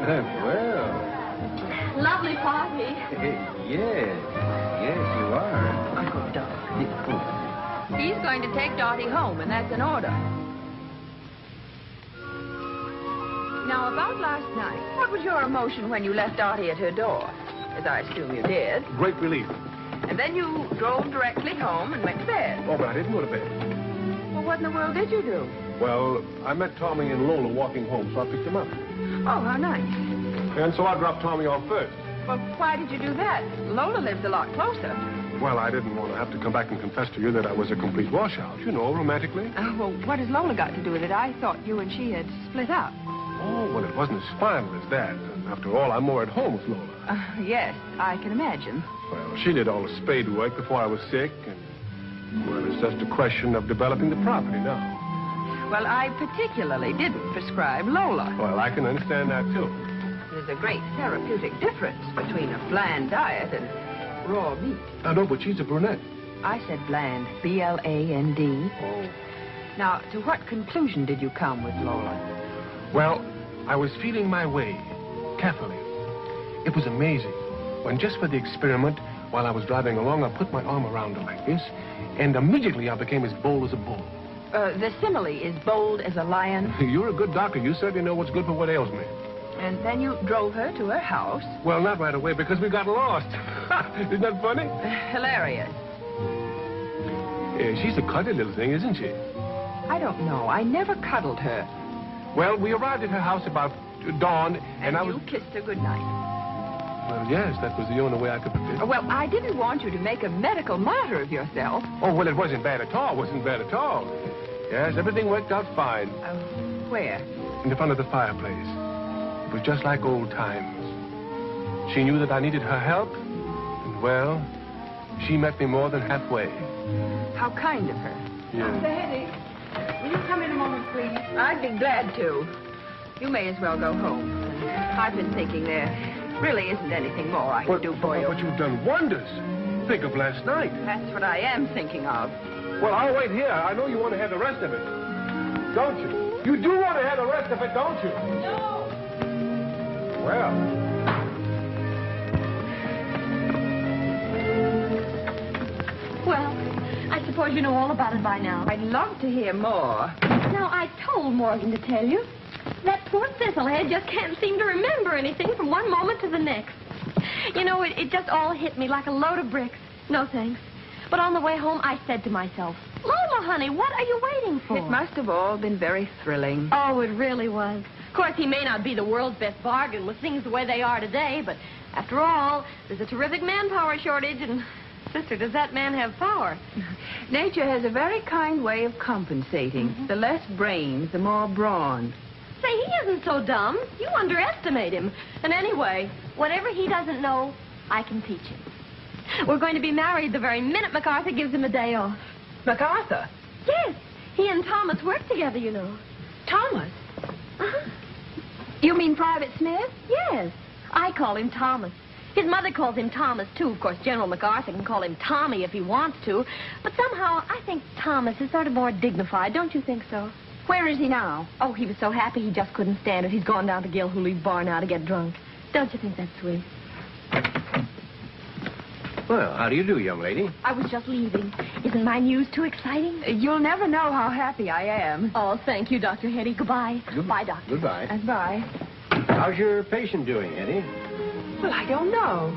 Well... Lovely party. Yes, you are. Uncle Doc. He's going to take Dottie home, and that's an order. Now, about last night, what was your emotion when you left Dottie at her door? As I assume you did. Great relief. And then you drove directly home and went to bed. Oh, but I didn't go to bed. Well, what in the world did you do? Well, I met Tommy and Lola walking home, so I picked them up. Oh, how nice. And so I dropped Tommy off first. Well, why did you do that? Lola lives a lot closer. Well, I didn't want to have to come back and confess to you that I was a complete washout, you know, romantically. Well, what has Lola got to do with it? I thought you and she had split up. Oh, well, it wasn't as final as that. After all, I'm more at home with Lola. Yes, I can imagine. Well, she did all the spade work before I was sick, and, well, it's just a question of developing the property now. Well, I particularly didn't prescribe Lola. Well, I can understand that, too. There's a great therapeutic difference between a bland diet and raw meat. I know, but she's a brunette. I said bland. B-L-A-N-D. Oh. Now, to what conclusion did you come with Lola? Well, I was feeling my way, carefully. It was amazing. When just for the experiment, while I was driving along, I put my arm around her like this, and immediately I became as bold as a bull. The simile is bold as a lion. You're a good doctor. You certainly know what's good for what ails me. And then you drove her to her house. Well, not right away, because we got lost. Isn't that funny? Hilarious. Yeah, she's a cuddly little thing, isn't she? I don't know. I never cuddled her. Well, we arrived at her house about dawn, and I was... you kissed her goodnight. Well, yes, that was the only way I could put it. Well, I didn't want you to make a medical martyr of yourself. Oh, well, it wasn't bad at all. Yes, everything worked out fine. Where? In the front of the fireplace. It was just like old times. She knew that I needed her help, and, well, she met me more than halfway. How kind of her. Yeah. Mr. Hetty, will you come in a moment, please? I'd be glad to. You may as well go home. I've been thinking there really isn't anything more I can do for you. But you've done wonders. Think of last night. That's what I am thinking of. Well, I'll wait here. I know you want to have the rest of it. Don't you? You do want to have the rest of it, don't you? No. Well. Well, I suppose you know all about it by now. I'd love to hear more. Now, I told Morgan to tell you. That poor Thistlehead just can't seem to remember anything from one moment to the next. You know, it just all hit me like a load of bricks. No thanks. But on the way home, I said to myself, Lola, honey, what are you waiting for? It must have all been very thrilling. Oh, it really was. Of course, he may not be the world's best bargain with things the way they are today, but after all, there's a terrific manpower shortage, and, sister, does that man have power? Nature has a very kind way of compensating. Mm-hmm. The less brains, the more brawn. Say, he isn't so dumb. You underestimate him. And anyway, whatever he doesn't know, I can teach him. We're going to be married the very minute MacArthur gives him a day off. MacArthur? Yes. He and Thomas work together, you know. Thomas? Uh-huh. You mean Private Smith? Yes. I call him Thomas. His mother calls him Thomas, too. Of course, General MacArthur can call him Tommy if he wants to. But somehow, I think Thomas is sort of more dignified. Don't you think so? Where is he now? Oh, he was so happy he just couldn't stand it. He's gone down to Gilhooly Bar now to get drunk. Don't you think that's sweet? Well, how do you do, young lady? I was just leaving. Isn't my news too exciting? You'll never know how happy I am. Oh, thank you, Dr. Hetty. Goodbye. Goodbye, Doctor. Goodbye. Bye. How's your patient doing, Eddie? Well, I don't know.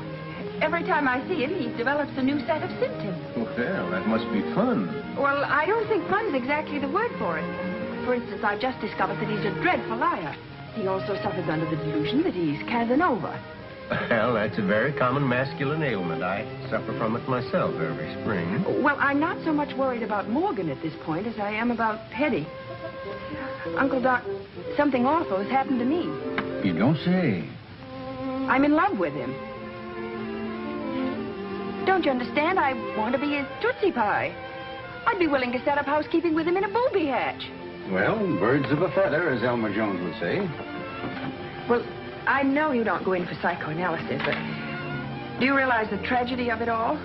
Every time I see him, he develops a new set of symptoms. Well, that must be fun. Well, I don't think fun's exactly the word for it. For instance, I've just discovered that he's a dreadful liar. He also suffers under the delusion that he's Casanova. Well, that's a very common masculine ailment. I suffer from it myself every spring. Well, I'm not so much worried about Morgan at this point as I am about Hetty. Uncle Doc, something awful has happened to me. You don't say. I'm in love with him. Don't you understand? I want to be his Tootsie Pie. I'd be willing to set up housekeeping with him in a booby hatch. Well, birds of a feather, as Elmer Jones would say. Well, I know you don't go in for psychoanalysis, but do you realize the tragedy of it all?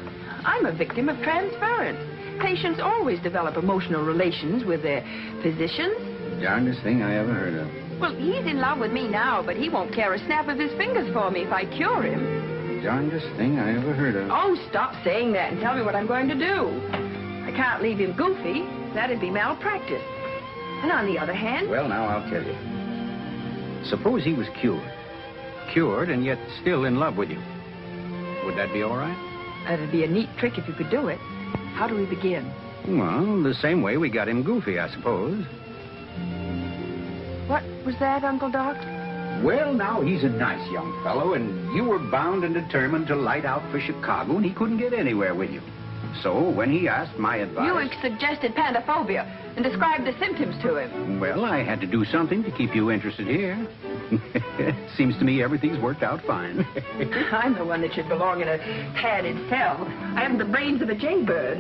I'm a victim of transference. Patients always develop emotional relations with their physicians. Darndest thing I ever heard of. Well, he's in love with me now, but he won't care a snap of his fingers for me if I cure him. Darndest thing I ever heard of. Oh, stop saying that and tell me what I'm going to do. I can't leave him goofy. That'd be malpractice. And on the other hand... Well, now, I'll tell you. Suppose he was cured. Cured and yet still in love with you. Would that be all right? That'd be a neat trick if you could do it. How do we begin? Well, the same way we got him goofy, I suppose. What was that, Uncle Doc? Well, now, he's a nice young fellow, and you were bound and determined to light out for Chicago, and he couldn't get anywhere with you. So, when he asked my advice... You suggested pantophobia and described the symptoms to him. Well, I had to do something to keep you interested here. Seems to me everything's worked out fine. I'm the one that should belong in a padded cell. I haven't the brains of a jaybird.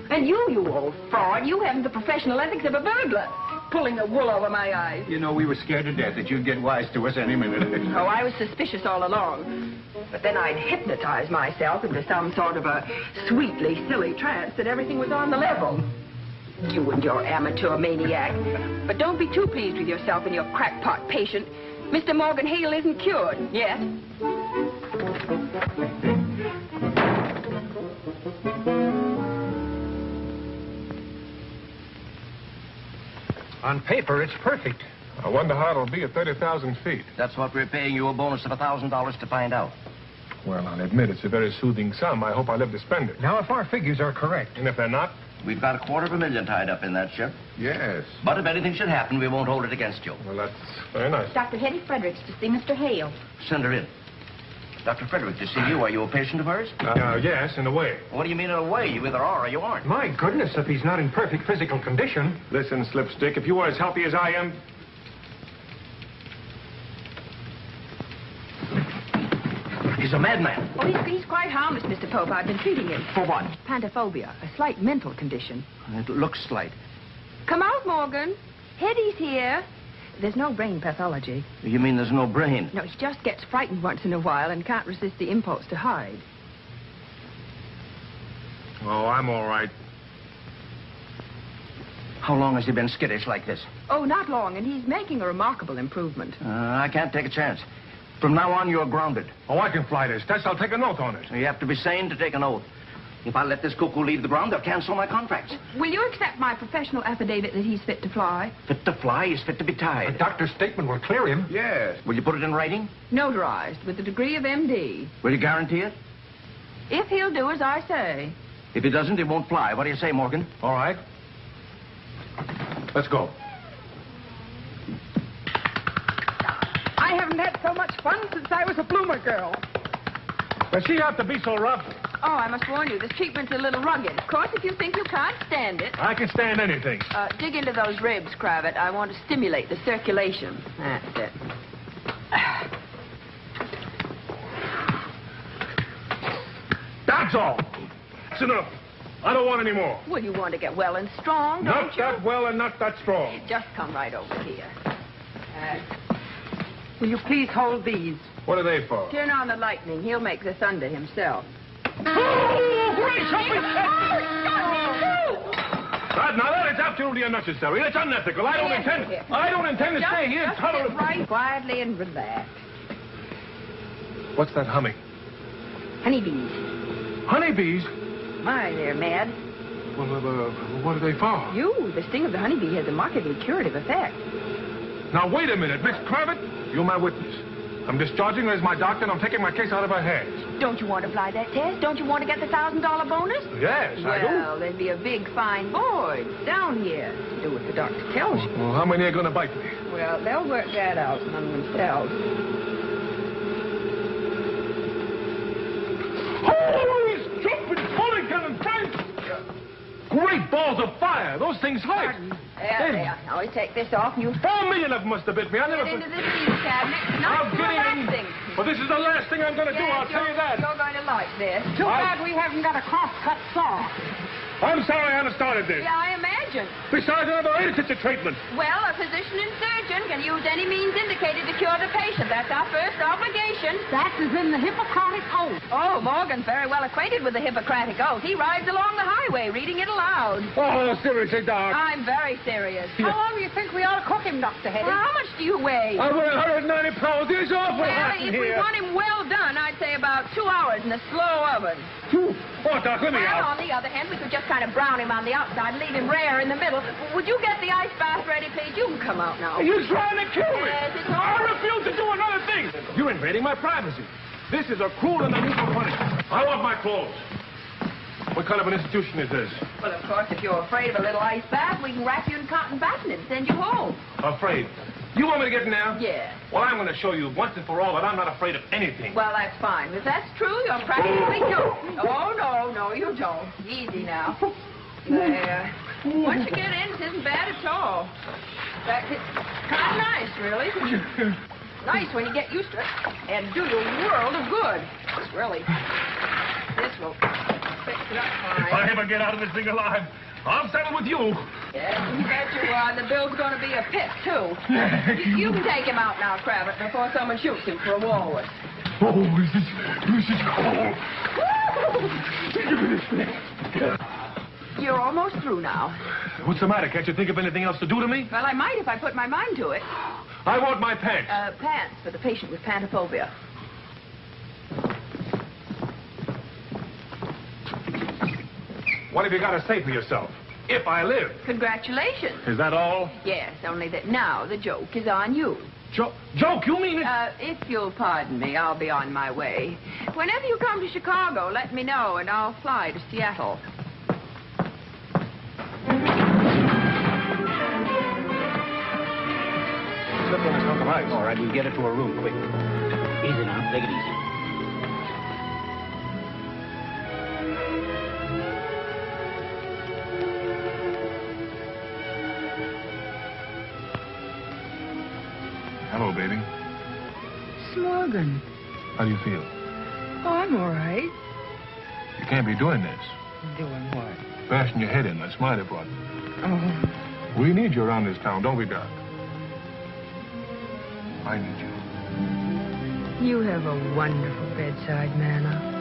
And you old fraud, you haven't the professional ethics of a burglar. Pulling the wool over my eyes. You know, we were scared to death that you'd get wise to us any minute. Oh, I was suspicious all along. But then I'd hypnotize myself into some sort of a sweetly silly trance that everything was on the level. You and your amateur maniac. But don't be too pleased with yourself and your crackpot patient. Mr. Morgan Hale isn't cured yet. On paper, it's perfect. I wonder how it'll be at 30,000 feet. That's what we're paying you a bonus of $1,000 to find out. Well, I'll admit it's a very soothing sum. I hope I live to spend it. Now, if our figures are correct... And if they're not? We've got $250,000 tied up in that ship. Yes. But if anything should happen, we won't hold it against you. Well, that's very nice. Dr. Hetty Fredericks to see Mr. Hale. Send her in. Dr. Frederick, to see you. Are you a patient of hers? Yes, in a way. What do you mean in a way? You either are or you aren't. My goodness, if he's not in perfect physical condition. Listen, Slipstick, if you were as healthy as I am... He's a madman. Oh, he's quite harmless, Mr. Pope. I've been treating him. For what? Pantophobia, a slight mental condition. It looks slight. Come out, Morgan. Hetty's here. There's no brain pathology. You mean there's no brain? No, he just gets frightened once in a while and can't resist the impulse to hide. Oh, I'm all right. How long has he been skittish like this? Oh, not long, and he's making a remarkable improvement. I can't take a chance. From now on, you're grounded. Oh, I can fly this test. I'll take an oath on it. You have to be sane to take an oath. If I let this cuckoo leave the ground, they'll cancel my contracts. Will you accept my professional affidavit that he's fit to fly? Fit to fly is fit to be tied. The doctor's statement will clear him. Yes. Will you put it in writing? Notarized, with the degree of MD. Will you guarantee it? If he'll do as I say. If he doesn't, he won't fly. What do you say, Morgan? All right. Let's go. I haven't had so much fun since I was a bloomer girl. Does she have to be so rough? Oh, I must warn you, this treatment's a little rugged. Of course, if you think you can't stand it... I can stand anything. Dig into those ribs, Cravat. I want to stimulate the circulation. That's it. That's all. That's enough. I don't want any more. Well, you want to get well and strong, don't Not that well and not that strong. Just come right over here. Will you please hold these? What are they for? Turn on the lightning. He'll make the thunder himself. Oh, great! Now, that is absolutely unnecessary. It's unethical. I don't intend to stay here. Just sit right quietly and relax. What's that humming? Honeybees. Honeybees? My, they're mad. Well, what are they for? You, the sting of the honeybee has a markedly curative effect. Now, wait a minute. Miss Kravitz, you're my witness. I'm discharging her as my doctor, and I'm taking my case out of her hands. Don't you want to fly that test? Don't you want to get the $1,000 bonus? Yes, I do. Well, there'd be a big, fine board down here. Do what the doctor tells you. Well, how many are going to bite me? Well, they'll work that out among themselves. Holy stupid Boylan and Frank! Great balls of fire! Those things hurt. There. Now, we take this off, and you... 4 million of them must have bit me. I never... Get into this steel cabinet. Nice and relaxing. Well, this is the last thing I'm going to do, I'll tell you that. You're going to like this. Too bad we haven't got a cross-cut saw. I'm sorry I haven't started this. Yeah, I imagine. Besides, I never ate such a treatment. Well, a physician and surgeon can use any means indicated to cure the patient. That's our first obligation. That is in the Hippocratic Oath. Oh, Morgan's very well acquainted with the Hippocratic Oath. He rides along the highway reading it aloud. Oh, seriously, Doc. I'm very serious. How long do you think we ought to cook him, Dr. Hetty? Well, how much do you weigh? I weigh 190 pounds. It's awful hot in If we here. want him well done, I'd say about 2 hours in a slow oven. Oh, Doc, let me Well, out. on the other hand, we could just kind of brown him on the outside and leave him rare in the middle. Would you get the ice bath ready, please? You can come out now. You're trying to kill me. Yes, it's all I right. refuse to do another thing. You're invading my privacy. This is a cruel and unusual punishment. I want my clothes. What kind of an institution is this? Well, of course, if you're afraid of a little ice bath, we can wrap you in cotton batting and send you home. Afraid? You want me to get in there? Yes. Well, I'm going to show you once and for all that I'm not afraid of anything. Well, that's fine. If that's true, you're practically cured. Oh, no, you don't. Easy now. There. Once you get in, it isn't bad at all. In fact, it's kind of nice, really. Nice when you get used to it. And do you a world of good. It's really... This will fix it up fine. If I ever get out of this thing alive, I'll settle with you. Yes, you bet you are. And the bill's going to be a pit, too. You can take him out now, Kravitz, before someone shoots him for a walrus. Oh, this is cold. You're almost through now. What's the matter? Can't you think of anything else to do to me? Well, I might if I put my mind to it. I want my pants. Pants for the patient with pantophobia. What have you got to say for yourself? If I live. Congratulations. Is that all? Yes, only that now the joke is on you. Joke? You mean it? If you'll pardon me, I'll be on my way. Whenever you come to Chicago, let me know, and I'll fly to Seattle. Slip on us on the lights. All right, we'll get it to her room quick. Easy now. Take it easy. Hello, baby. Morgan. How do you feel? Oh, I'm all right. You can't be doing this. Doing what? Bashing your head in that smiley pot. Oh. We need you around this town, don't we, Doc? I need you. You have a wonderful bedside manner.